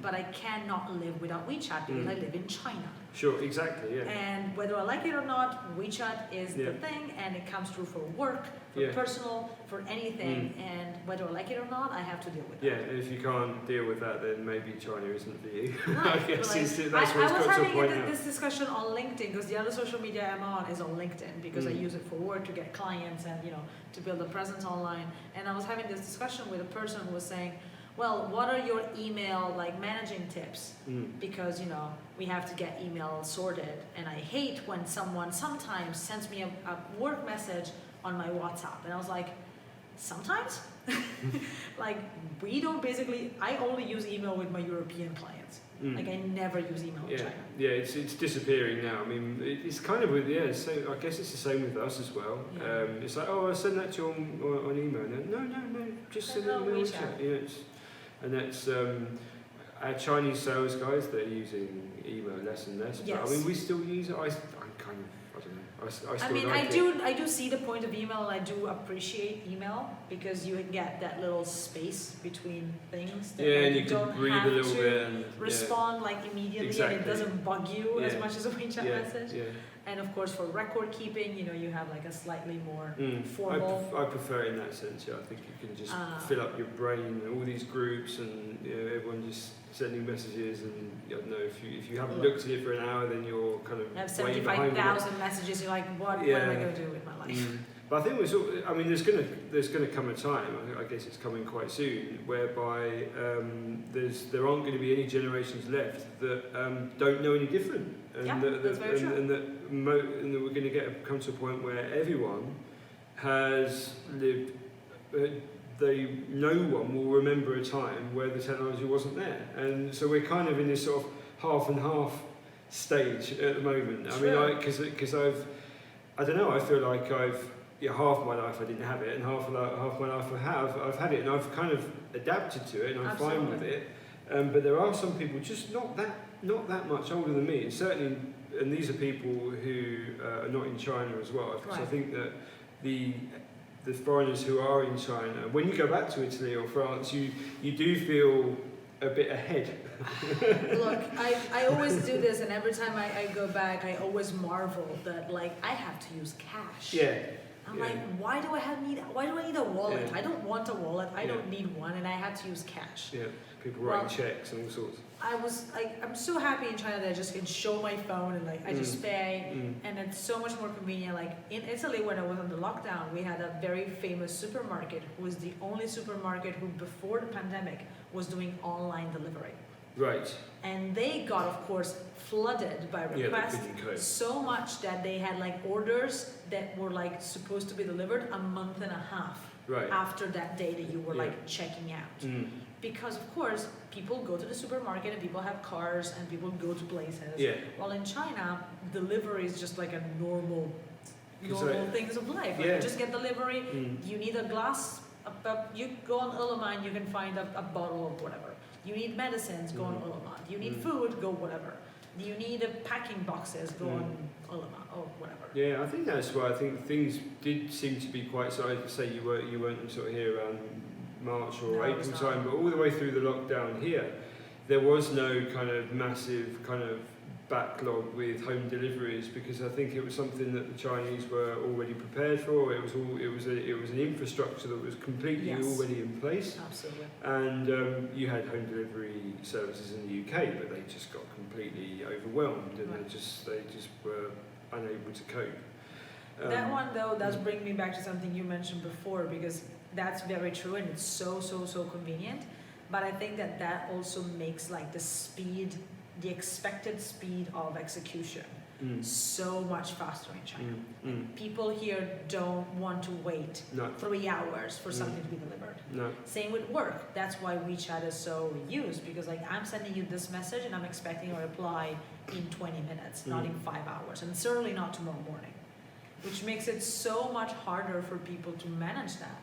But I cannot live without WeChat because I live in China. Sure, exactly, And whether I like it or not, WeChat is the thing, and it comes through for work, for personal, for anything. And whether I like it or not, I have to deal with it. Yeah, and if you can't deal with that, then maybe China isn't for you. Right. I guess I was having this discussion on LinkedIn, because the other social media I'm on is on LinkedIn, because I use it for work to get clients and to build a presence online. And I was having this discussion with a person who was saying, well, what are your email managing tips? Because we have to get email sorted, and I hate when someone sometimes sends me a work message on my WhatsApp, and I was like, sometimes? Like we don't I only use email with my European clients. Like I never use email in China. Yeah, it's disappearing now. I mean, it's kind of with so I guess it's the same with us as well. It's like, I'll send that to you on email. No, just send it on WeChat. And that's our Chinese sales guys, they're using email less and less. But I mean, we still use it. I'm kind of, I don't know. I do see the point of email, and I do appreciate email because you get that little space between things that and you can breathe a little bit and respond immediately, and it doesn't bug you as much as a WeChat message. And of course, for record keeping, you have like a slightly more formal. I prefer it in that sense. I think you can just fill up your brain and all these groups, and everyone just sending messages, and I don't know, if you haven't looked at it for an hour, then you're kind of I have 75,000 messages. You're like, what am I going to do with my life? But I think there's going to come a time. I guess it's coming quite soon, whereby there aren't going to be any generations left that don't know any different, and that's very true. And that we're going to come to a point where everyone has lived. No one will remember a time where the technology wasn't there, and so we're kind of in this sort of half and half stage at the moment. I mean, because I don't know. I feel like half my life I didn't have it, and half my life I've had it, and I've kind of adapted to it, and I'm fine with it. But there are some people just not that much older than me, and certainly, and these are people who are not in China as well. Right. So I think that the foreigners who are in China, when you go back to Italy or France, you do feel a bit ahead. Look, I always do this, and every time I go back, I always marvel that I have to use cash. I'm like, why do I need a wallet? I don't want a wallet. I don't need one, and I have to use cash. People writing checks and all sorts. I'm so happy in China that I just can show my phone and I just pay, and it's so much more convenient. Like in Italy, when I was under lockdown, we had a very famous supermarket who was the only supermarket who, before the pandemic, was doing online delivery. Right. And they got, of course, flooded by requests so much that they had orders that were supposed to be delivered a month and a half after that day that you were checking out. Because of course people go to the supermarket and people have cars and people go to places. While in China, delivery is just like a normal things of life. You just get delivery. You need a glass. You go on Ele.me and you can find a bottle of whatever. You need medicines, go on Ele.me. You need food, go whatever. You need packing boxes, go on Ele.me or whatever. I think that's why I think things did seem to be quite. So I say you weren't sort of here around March or No, it was April not. time, but all the way through the lockdown here, there was no kind of massive kind of backlog with home deliveries, because I think it was something that the Chinese were already prepared for. It was an infrastructure that was completely Yes. already in place, Absolutely. and you had home delivery services in the UK, but they just got completely overwhelmed, and Right. they just were unable to cope. That one though does bring me back to something you mentioned before, because that's very true and it's so convenient. But I think that also makes like the expected speed of execution so much faster in China. People here don't want to wait No, 3 hours for something to be delivered. no. Same with work. That's why WeChat is so used, because like I'm sending you this message and I'm expecting a reply in 20 minutes, not in 5 hours, and certainly not tomorrow morning, which makes it so much harder for people to manage that.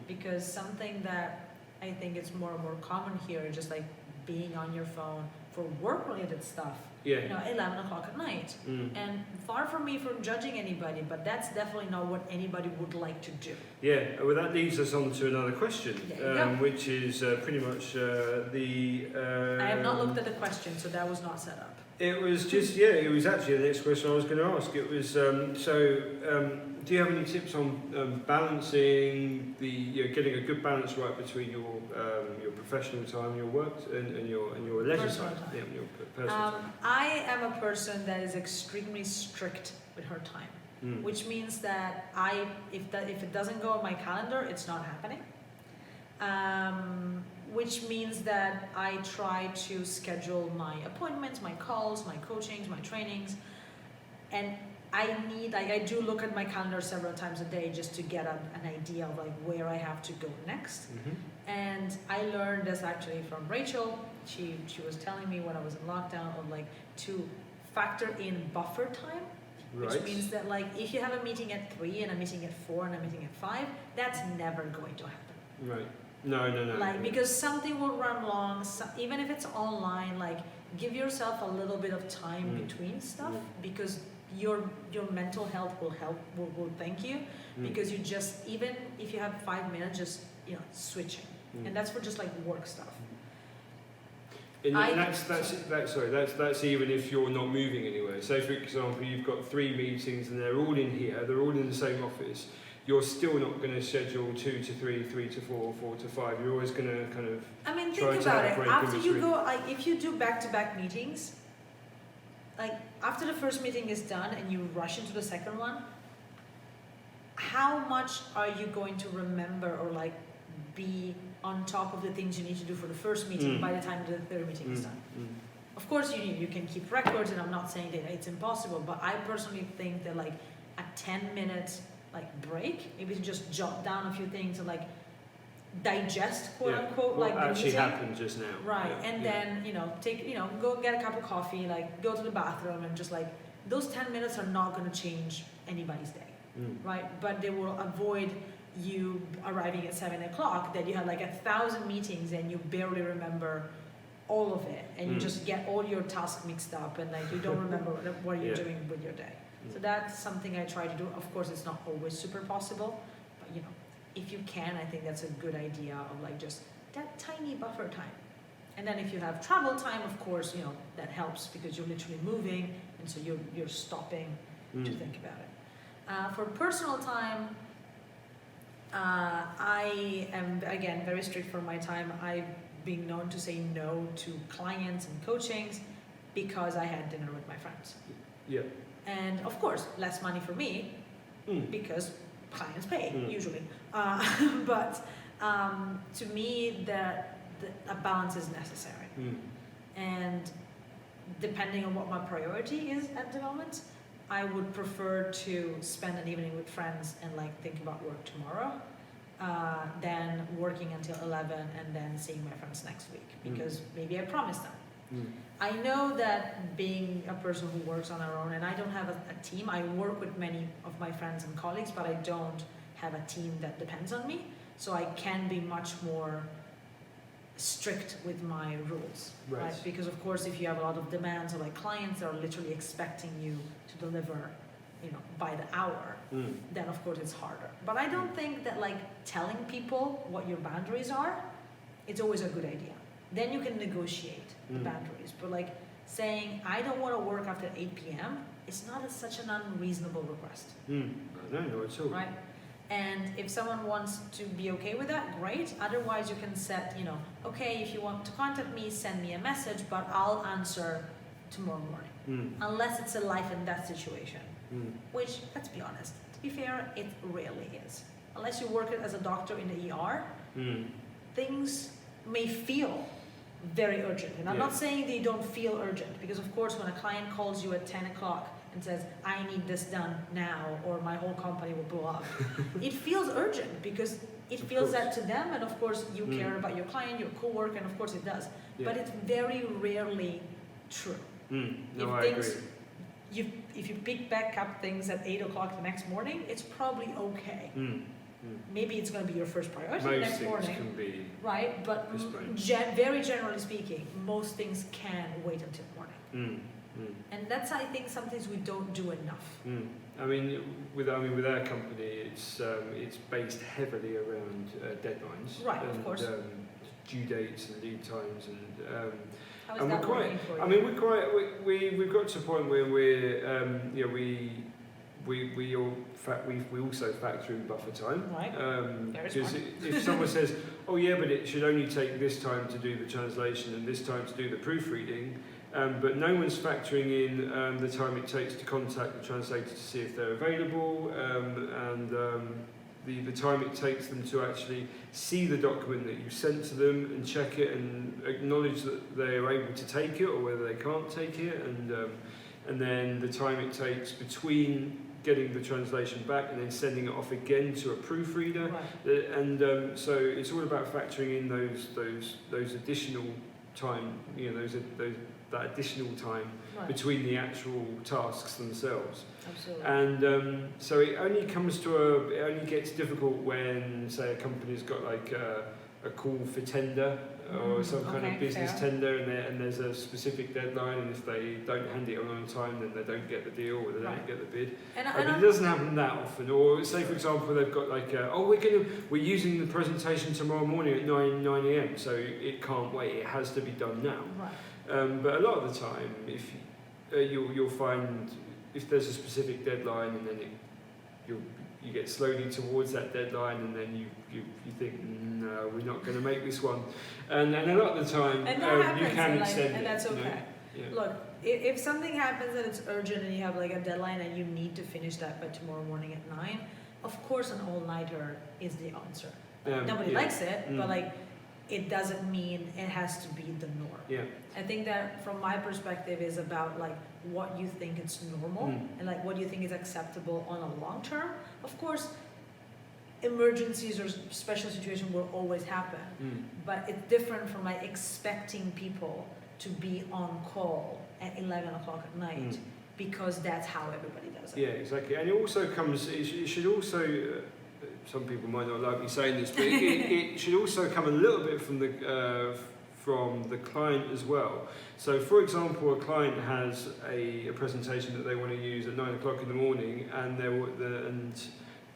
Because something that I think it's more and more common here is just like being on your phone for work-related stuff, Yeah. 11 o'clock at night. And far from me from judging anybody, but that's definitely not what anybody would like to do. Yeah, well, that leads us on to another question, There you go. which is pretty much the. I have not looked at the question, so that was not set up. It was just, it was actually the next question I was going to ask. It was, do you have any tips on balancing getting a good balance right between your professional time, your work, and your leisure Personal time? time. Yeah, your personal time. I am a person that is extremely strict with her time, which means that if it doesn't go on my calendar, it's not happening. Which means that I try to schedule my appointments, my calls, my coachings, my trainings, and I do look at my calendar several times a day just to get an idea of like where I have to go next. And I learned this actually from Rachel. She was telling me when I was in lockdown of like to factor in buffer time, which Right. means that like if you have a meeting at 3 and a meeting at 4 and a meeting at 5, that's never going to happen. Right. No. Like because something will run long, even if it's online, like give yourself a little bit of time between stuff, because your mental health will thank you, because you just, even if you have 5 minutes, just switching, and that's for just like work stuff. And that's even if you're not moving anywhere. Say for example, you've got 3 meetings and they're all in here, they're all in the same office. You're still not going to schedule 2 to 3, 3 to 4, 4 to 5. You're always going to kind of. I mean, try think to about have a it. break in After you between. go, like if you do back-to-back meetings, like after the first meeting is done and you rush into the second one, how much are you going to remember or like be on top of the things you need to do for the first meeting by the time the third meeting is done? Of course you can keep records, and I'm not saying that it's impossible, but I personally think that like a 10-minute like break, maybe to just jot down a few things and like digest, quote unquote, what like the actually meeting. happened just now. Right, and then take go get a cup of coffee, like go to the bathroom, and just like those 10 minutes are not going to change anybody's day, right? But they will avoid you arriving at 7 o'clock, that you had like 1,000 meetings and you barely remember all of it, and you just get all your tasks mixed up, and like you don't remember what you're doing with your day. So that's something I try to do. Of course, it's not always super possible, but if you can, I think that's a good idea of like just that tiny buffer time. And then if you have travel time, of course, that helps, because you're literally moving, and so you're stopping to think about it. For personal time, I am again very strict for my time. I've been known to say no to clients and coachings because I had dinner with my friends. Yeah. And of course, less money for me because clients pay usually. But to me, a balance is necessary. And depending on what my priority is at the moment, I would prefer to spend an evening with friends and like think about work tomorrow than working until 11 and then seeing my friends next week, because maybe I promised them. I know that being a person who works on our own, and I don't have a team, I work with many of my friends and colleagues, but I don't have a team that depends on me, so I can be much more strict with my rules, right? Because of course, if you have a lot of demands, or like clients that are literally expecting you to deliver by the hour, then of course it's harder. But I don't think that like telling people what your boundaries are, it's always a good idea. Then you can negotiate the boundaries. But like saying, I don't want to work after 8 p.m., it's not such an unreasonable request. No, at all. Right? And if someone wants to be okay with that, great. Otherwise, you can set, okay, if you want to contact me, send me a message, but I'll answer tomorrow morning. Unless it's a life and death situation, which, let's be honest, to be fair, it rarely is. Unless you work as a doctor in the ER, things may feel very urgent. And I'm not saying that you don't feel urgent, because of course when a client calls you at 10 o'clock and says, I need this done now or my whole company will blow up, it feels urgent because it feels that to them, and of course you care about your client, your coworker, and of course it does. But it's very rarely true. No, I agree. If you pick back up things at 8 o'clock the next morning, it's probably okay. Maybe it's going to be your first priority the next morning. Can be right, but very generally speaking, most things can wait until morning. And that's, I think, some things we don't do enough. I mean, with our company, it's based heavily around deadlines. Right, of course. Due dates and lead times, and how is that working for you? I mean, we've got to a point where we also factor in buffer time. Right. Because if someone says, oh yeah, but it should only take this time to do the translation and this time to do the proofreading, but no one's factoring in the time it takes to contact the translator to see if they're available, and the time it takes them to actually see the document that you sent to them and check it and acknowledge that they are able to take it or whether they can't take it, and then the time it takes between getting the translation back and then sending it off again to a proofreader. Right. And so it's all about factoring in those additional time, that additional time between the actual tasks themselves. Absolutely. And so it only gets difficult when, say, a company's got like a call for tender or some kind of business tender, and there's a specific deadline, and if they don't hand it on time, then they don't get the deal or they don't get the bid. But it doesn't happen that often. Or say, for example, they've got like, we're using the presentation tomorrow morning at 9 a.m, so it can't wait. It has to be done now. Right. But a lot of the time, if you'll find if there's a specific deadline, and then you get slowly towards that deadline, and then you think, no, we're not going to make this one, and a lot of the time you can extend it, and that's okay. Look, if something happens and it's urgent and you have like a deadline and you need to finish that by tomorrow morning at 9, of course an all-nighter is the answer. Nobody likes it, but like it doesn't mean it has to be the norm. I think that from my perspective is about like what you think it's normal and like what you think is acceptable on a long term. Of course, emergencies or special situations will always happen, but it's different from like expecting people to be on call at 11 o'clock at night because that's how everybody does it. Yeah, exactly. And it should also, some people might not like me saying this, but it should also come a little bit from the client as well. So, for example, a client has a presentation that they want to use at 9 o'clock in the morning, and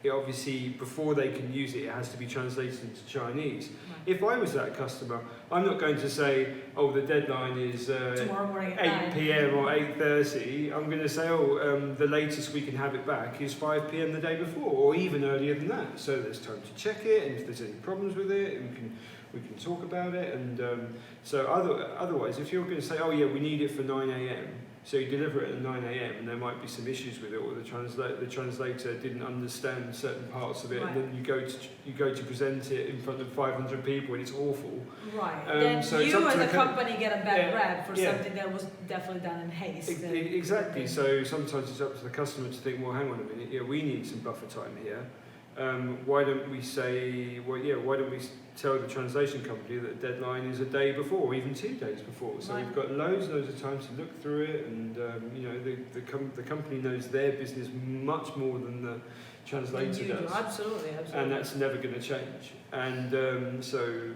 it obviously, before they can use it, it has to be translated into Chinese. Right. If I was that customer, I'm not going to say, oh, the deadline is tomorrow morning at 8 p.m. or 8:30. I'm going to say, the latest we can have it back is 5 p.m. the day before, or even earlier than that. So there's time to check it, and if there's any problems with it, we can talk about it. And so otherwise, if you're going to say, oh yeah, we need it for 9 a.m., so you deliver it at 9 a.m. and there might be some issues with it, or the translator didn't understand certain parts of it, and then you go to present it in front of 500 people and it's awful. Right. Then so you as a company get a bad rep for something that was definitely done in haste. Exactly. So sometimes it's up to the customer to think, well, hang on a minute, we need some buffer time here. Why don't we say, why don't we tell the translation company that the deadline is a day before, or even 2 days before? So we've got loads of time to look through it, and the company knows their business much more than the translator does. Absolutely. And that's never going to change. And so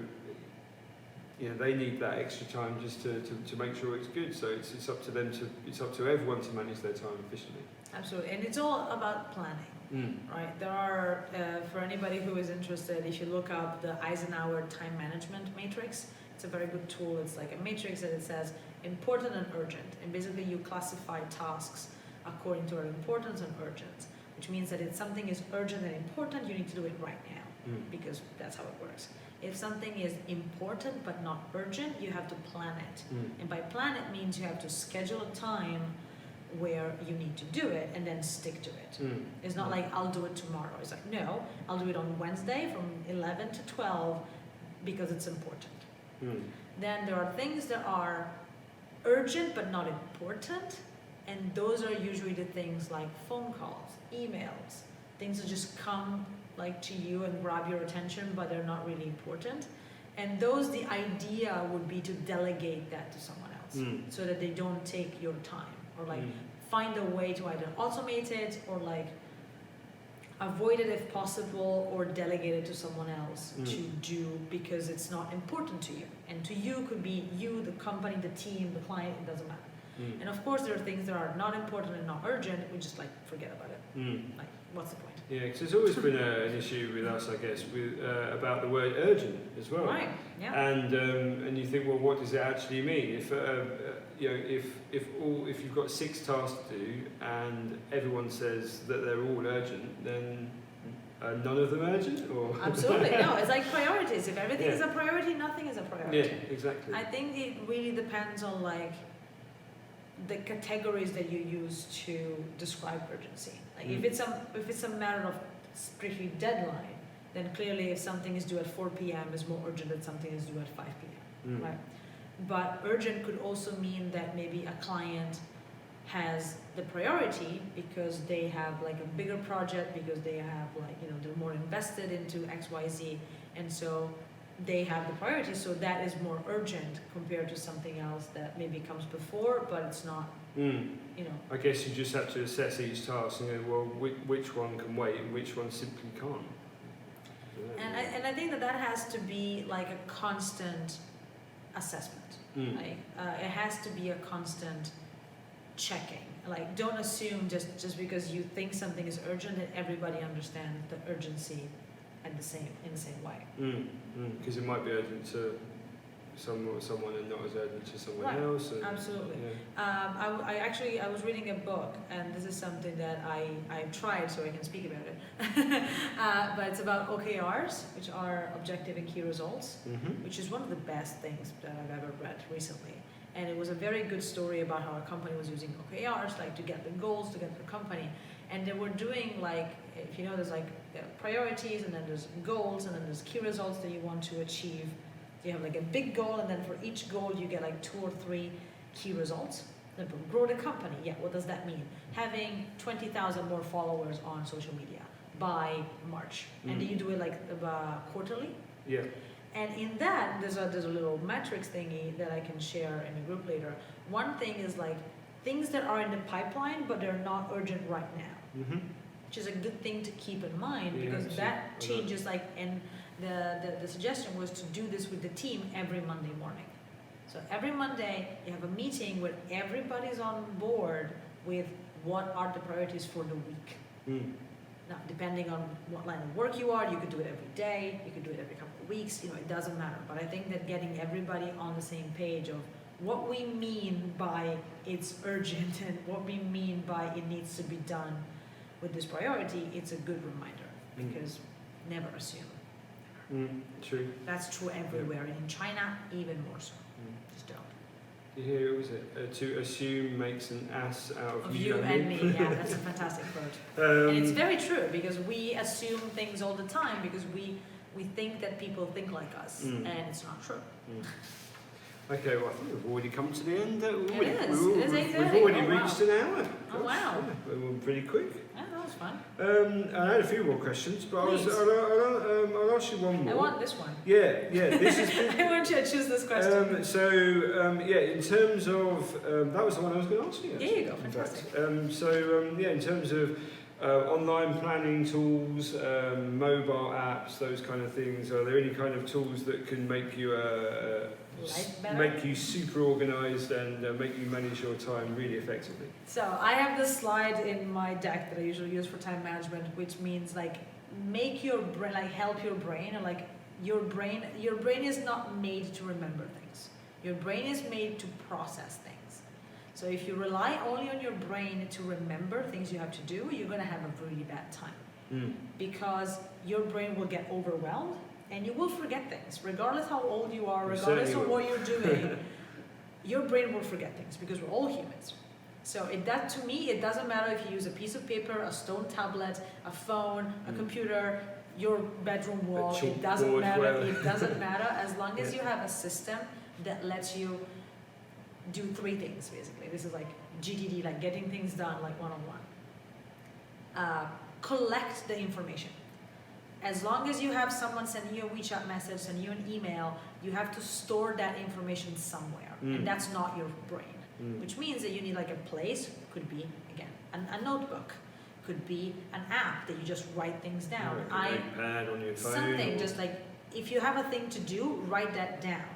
they need that extra time just to make sure it's good. So it's up to them it's up to everyone to manage their time efficiently. Absolutely, and it's all about planning, right? There are, for anybody who is interested, if you look up the Eisenhower time management matrix, it's a very good tool. It's like a matrix that it says important and urgent, and basically you classify tasks according to their importance and urgent, which means that if something is urgent and important, you need to do it right now, because that's how it works. If something is important but not urgent, you have to plan it. And by plan it means you have to schedule a time where you need to do it and then stick to it. It's not like I'll do it tomorrow. It's like, no, I'll do it on Wednesday from 11 to 12 because it's important. Then there are things that are urgent but not important, and those are usually the things like phone calls, emails, things that just come like to you and grab your attention but they're not really important. And those, the idea would be to delegate that to someone else so that they don't take your time, or like find a way to either automate it or like avoid it if possible, or delegate it to someone else to do because it's not important to you. And to you could be you, the company, the team, the client, it doesn't matter. And of course there are things that are not important and not urgent, we just like forget about it. Like, what's the point? Yeah, because there's always been an issue with us, I guess, with about the word urgent as well. Right, yeah. And you think, well, what does it actually mean? If if you've got 6 tasks to do and everyone says that they're all urgent, then none of them urgent, or Absolutely, no. It's like priorities. If everything is a priority, nothing is a priority. Yeah, exactly. I think it really depends on like the categories that you use to describe urgency. Like if it's a matter of strictly deadline, then clearly if something is due at 4 p.m. is more urgent than something is due at 5 p.m. Right? But urgent could also mean that maybe a client has the priority because they have like a bigger project, because they have like, they're more invested into XYZ, and so they have the priority, so that is more urgent compared to something else that maybe comes before, but it's not, I guess you just have to assess each task and go, well, which one can wait and which one simply can't. And I think that has to be like a constant assessment. Like, it has to be a constant checking. Like, don't assume just because you think something is urgent that everybody understands the urgency in the same way. Because it might be urgent to someone and not as urgent to someone else. And, absolutely. I was reading a book, and this is something that I tried, so I can speak about it. But it's about OKRs, which are objective and key results, which is one of the best things that I've ever read recently. And it was a very good story about how a company was using OKRs, like to get the goals, to get the company. And they were doing like, if you know, there's like priorities, and then there's goals, and then there's key results that you want to achieve. You have like a big goal, and then for each goal you get like 2 or 3 key results. Then grow the company. Yeah, what does that mean? Having 20,000 more followers on social media by March. And then you do it like quarterly. Yeah. And in that, there's a little metrics thingy that I can share in a group later. One thing is like things that are in the pipeline, but they're not urgent right now. Which is a good thing to keep in mind, because that changes like, and the suggestion was to do this with the team every Monday morning. So every Monday you have a meeting where everybody's on board with what are the priorities for the week. Now, depending on what line of work you are, you could do it every day, you could do it every couple of weeks, it doesn't matter. But I think that getting everybody on the same page of what we mean by it's urgent and what we mean by it needs to be done with this priority, it's a good reminder, because never assume. True. That's true everywhere, and in China even more so. Just don't. You hear, was it? To assume makes an ass out Of you and me, yeah, that's a fantastic quote. And it's very true, because we assume things all the time because we think that people think like us, and it's not true. Okay, well, I think we've already come to the end. It is 8:30. We've already reached an hour. Oh, wow. Yeah, we were pretty quick. Yeah, that was fun. I had a few more questions, but I'll ask you one more. I want this one. Yeah, this is. I want you to choose this question. In terms of that was the one I was going to ask you. There you go, fantastic. In terms of Online planning tools, mobile apps, those kind of things. Are there any kind of tools that can make you Life better? make you super organised and make you manage your time really effectively? So I have this slide in my deck that I usually use for time management, which means like make your brain, like help your brain, or like your brain is not made to remember things. Your brain is made to process things. So if you rely only on your brain to remember things you have to do, you're gonna have a really bad time. Because your brain will get overwhelmed and you will forget things, regardless how old you are, regardless of what you're doing. Your brain will forget things because we're all humans. So to me, it doesn't matter if you use a piece of paper, a stone tablet, a phone, a computer, your bedroom wall. It doesn't matter. It doesn't matter as long as you have a system that lets you do 3 things basically. This is like GTD, like getting things done, like one-on-one. Collect the information. As long as you have someone sending you a WeChat message, sending you an email, you have to store that information somewhere, and that's not your brain. Which means that you need like a place, could be again a notebook, could be an app that you just write things down. iPad on your phone. Something just like if you have a thing to do, write that down,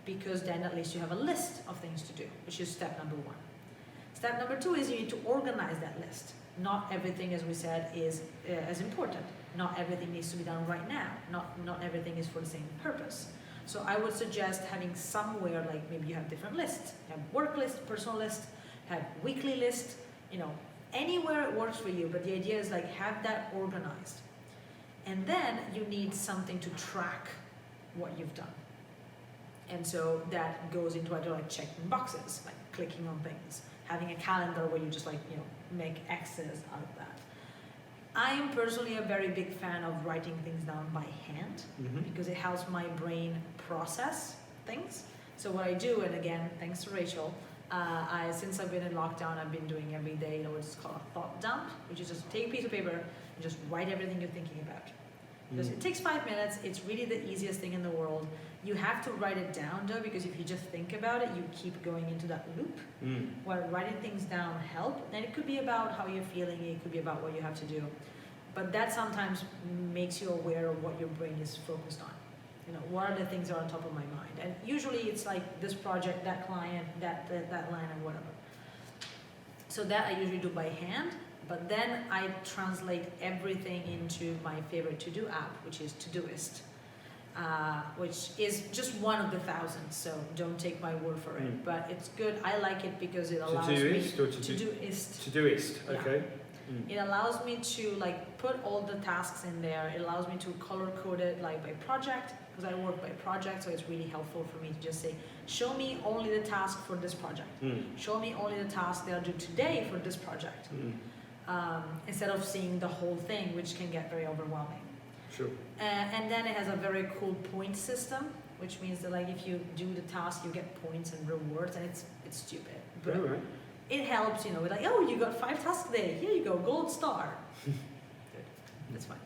because then at least you have a list of things to do, which is step number 1. Step number 2 is you need to organize that list. Not everything, as we said, is as important. Not everything needs to be done right now. Not everything is for the same purpose. So I would suggest having somewhere, like maybe you have different lists. You have work list, personal list, have weekly list, anywhere it works for you. But the idea is like have that organized. And then you need something to track what you've done. And so that goes into either like checking boxes, like clicking on things, having a calendar where you just like, make X's out of that. I am personally a very big fan of writing things down by hand because it helps my brain process things. So what I do, and again, thanks to Rachel, since I've been in lockdown, I've been doing every day, what's called a thought dump, which is just take a piece of paper and just write everything you're thinking about. Because it takes 5 minutes, it's really the easiest thing in the world. You have to write it down though, because if you just think about it, you keep going into that loop. While writing things down help, and it could be about how you're feeling, it could be about what you have to do. But that sometimes makes you aware of what your brain is focused on. What are the things that are on top of my mind? And usually it's like this project, that client, that line, and whatever. So that I usually do by hand. But then I translate everything into my favorite to-do app, which is Todoist, which is just one of the thousands, so don't take my word for it. But it's good. I like it because it allows me Todoist. Todoist, okay. It allows me to like put all the tasks in there. It allows me to color code it like by project, because I work by project, so it's really helpful for me to just say, show me only the task for this project. Show me only the task that I'll do today for this project. Instead of seeing the whole thing, which can get very overwhelming. Sure. And then it has a very cool point system, which means that like if you do the task, you get points and rewards, and it's stupid. But it helps, with like, oh, you got 5 tasks today. Here you go, gold star. Good. That's fine.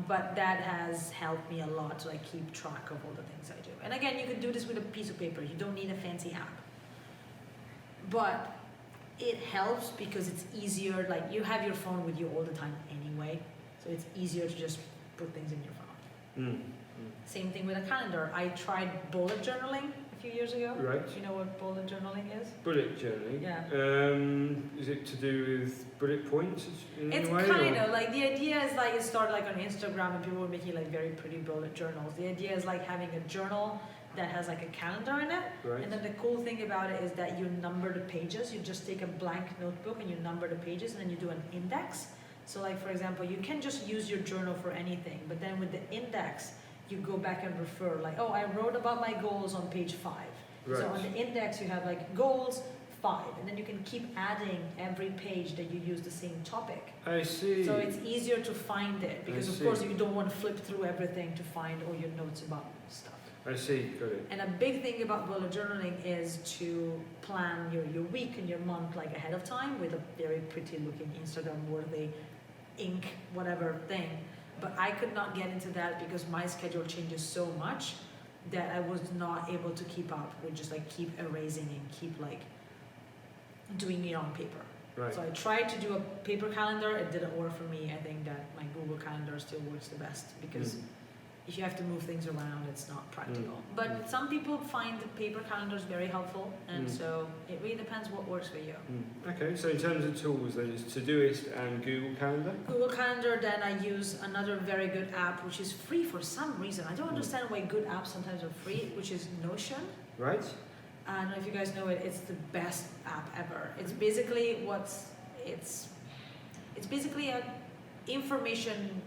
But that has helped me a lot to like keep track of all the things I do. And again, you can do this with a piece of paper. You don't need a fancy app. But it helps because it's easier, like you have your phone with you all the time anyway, so it's easier to just put things in your phone. Same thing with a calendar. I tried bullet journaling a few years ago. Right. Do you know what bullet journaling is? Bullet journaling? Yeah. Is it to do with bullet points in It's a way? kind of like, the idea is like, it started like on Instagram and people were making like very pretty bullet journals. The idea is like having a journal that has like a calendar in it. Right. And then the cool thing about it is that you number the pages. You just take a blank notebook and you number the pages, and then you do an index. So like, for example, you can just use your journal for anything, but then with the index, you go back and refer, like, oh, I wrote about my goals on page 5. Right. So on the index, you have like goals 5, and then you can keep adding every page that you use the same topic. I see. So it's easier to find it, because of course you don't want to flip through everything to find all your notes about stuff. I see, got it. And a big thing about bullet journaling is to plan your week and your month like ahead of time with a very pretty looking Instagram worthy ink whatever thing. But I could not get into that because my schedule changes so much that I was not able to keep up with just like keep erasing and keep like doing it on paper. Right. So I tried to do a paper calendar, it didn't work for me. I think that my Google Calendar still works the best because if you have to move things around, it's not practical. But some people find the paper calendars very helpful, and so it really depends what works for you. Okay, so in terms of tools, then it's Todoist and Google Calendar. Google Calendar, then I use another very good app which is free for some reason. I don't understand why good apps sometimes are free, which is Notion. Right. I don't know if you guys know it. It's the best app ever. It's basically it's basically a information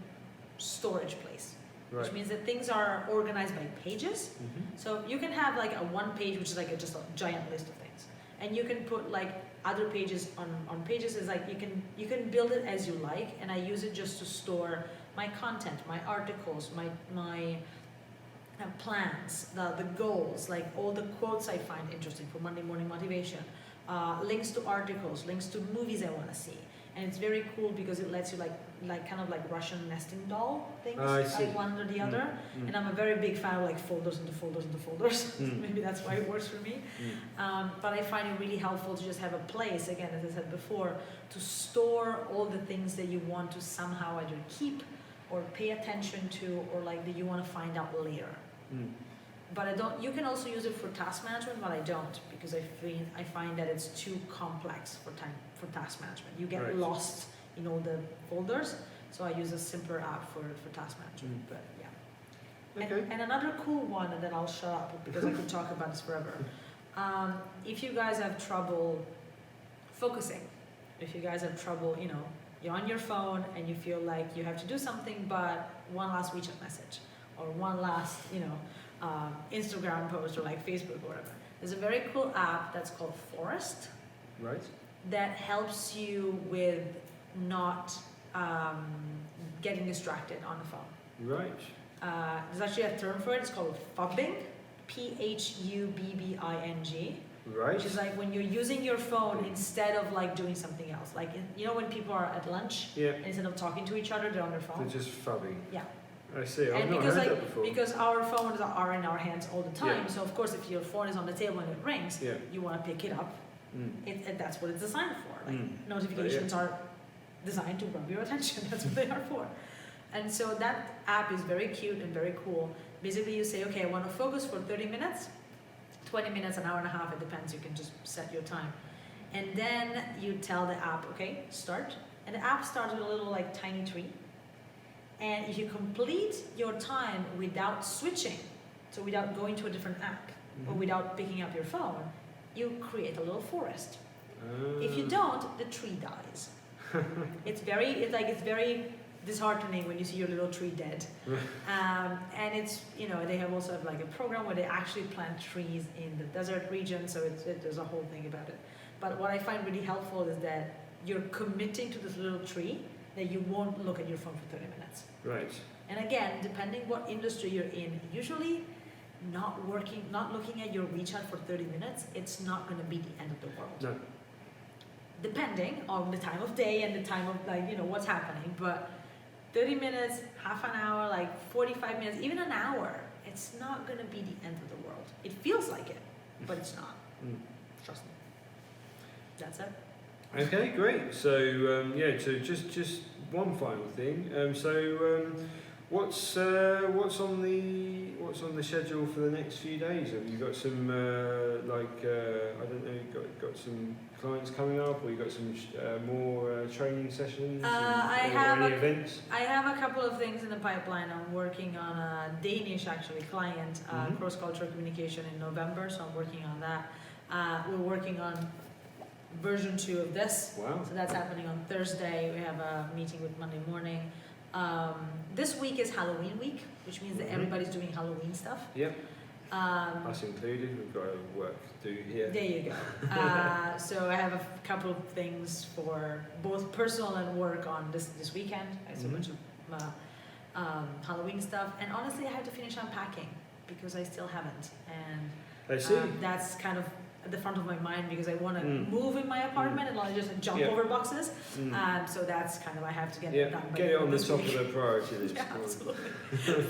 storage place, Right. which means that things are organized by pages. So you can have like a one page, which is like just a giant list of things, and you can put like other pages on pages. Is like you can build it as you like, and I use it just to store my content, my articles, my plans, the goals, like all the quotes I find interesting for Monday Morning Motivation, links to articles, links to movies I want to see. And it's very cool because it lets you like kind of like Russian nesting doll things, like one under the other. And I'm a very big fan of like folders into folders into folders. Maybe that's why it works for me. But I find it really helpful to just have a place, again, as I said before, to store all the things that you want to somehow either keep or pay attention to, or like that you want to find out later. But I don't. You can also use it for task management, but I don't because I find that it's too complex for task management. You get lost in all the folders, so I use a simpler app for task management. But yeah. Okay. And another cool one, and then I'll shut up because I could talk about this forever. If you guys have trouble focusing, if you guys have trouble, you're on your phone and you feel like you have to do something, but one last WeChat message or one last, Instagram post or like Facebook or whatever. There's a very cool app that's called Forest. Right. That helps you with not getting distracted on the phone. Right. There's actually a term for it. It's called phubbing, Phubbing. Right. Which is like when you're using your phone instead of like doing something else. Like when people are at lunch, and instead of talking to each other, they're on their phone. They're just phubbing. Yeah. I see. I've And not because heard that before. because our phones are in our hands all the time, Yeah. so of course if your phone is on the table and it rings, you want to pick it up. That's what it's designed for. Like notifications are designed to grab your attention. That's what they are for. And so that app is very cute and very cool. Basically, you say, okay, I want to focus for 30 minutes, 20 minutes, an hour and a half. It depends. You can just set your time, and then you tell the app, okay, start. And the app starts with a little like tiny tree. And if you complete your time without switching, so without going to a different app or without picking up your phone, you create a little forest. If you don't, the tree dies. It's very disheartening when you see your little tree dead. And it's, they have also have like a program where they actually plant trees in the desert region, so there's a whole thing about it. But what I find really helpful is that you're committing to this little tree that you won't look at your phone for 30 minutes. Right. And again, depending what industry you're in, usually not looking at your WeChat for 30 minutes, it's not going to be the end of the world. No. Depending on the time of day and the time of what's happening, but 30 minutes, half an hour, like 45 minutes, even an hour, it's not going to be the end of the world. It feels like it, but it's not. Trust me. That's it. Okay, great. So so just one final thing. What's on the schedule for the next few days? Have you got some I don't know, got some clients coming up, or you got some more training sessions? Any events? I have a couple of things in the pipeline. I'm working on a Danish client, cross-cultural communication in November, so I'm working on that. We're working on version 2 of this. Wow. So that's happening on Thursday. We have a meeting with Monday morning. This week is Halloween week, which means that everybody's doing Halloween stuff. Yep. Us included. We've got work to do here. There you go. So I have a couple of things for both personal and work on this weekend. I have so much of Halloween stuff, and honestly, I have to finish unpacking because I still haven't. And I see. That's kind of at the front of my mind because I want to move in my apartment and not just jump over boxes. So that's kind of, I have to get it done. Get it on the top of the priority list. Yeah, absolutely.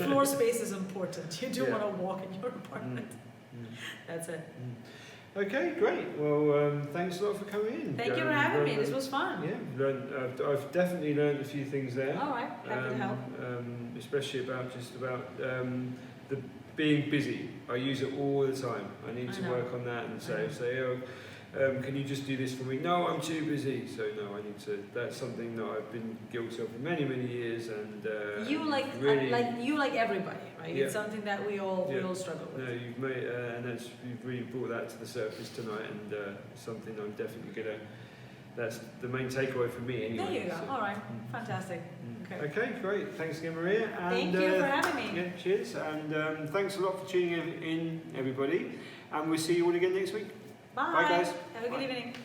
Floor space is important. You do want to walk in your apartment. That's it. Okay, great. Well, thanks a lot for coming in. Thank you for having me. This was fun. Yeah, I've definitely learned a few things there. All right, happy to help. Especially about the being busy. I use it all the time. I need to work on that and say, can you just do this for me? No, I'm too busy. So no, I need to. That's something that I've been guilty of for many, many years. And you really, like everybody, right? Yeah. It's something that we all struggle with. no, you've made you've really brought that to the surface tonight, and something I'm definitely gonna. That's the main takeaway for me, anyway. There you go. So. All right, fantastic. Okay. Okay, great. Thanks again, Maria. And, Thank you for having me. Yeah, cheers. And thanks a lot for tuning in, everybody. And we'll see you all again next week. Bye. Bye, guys. Have a good Bye. evening.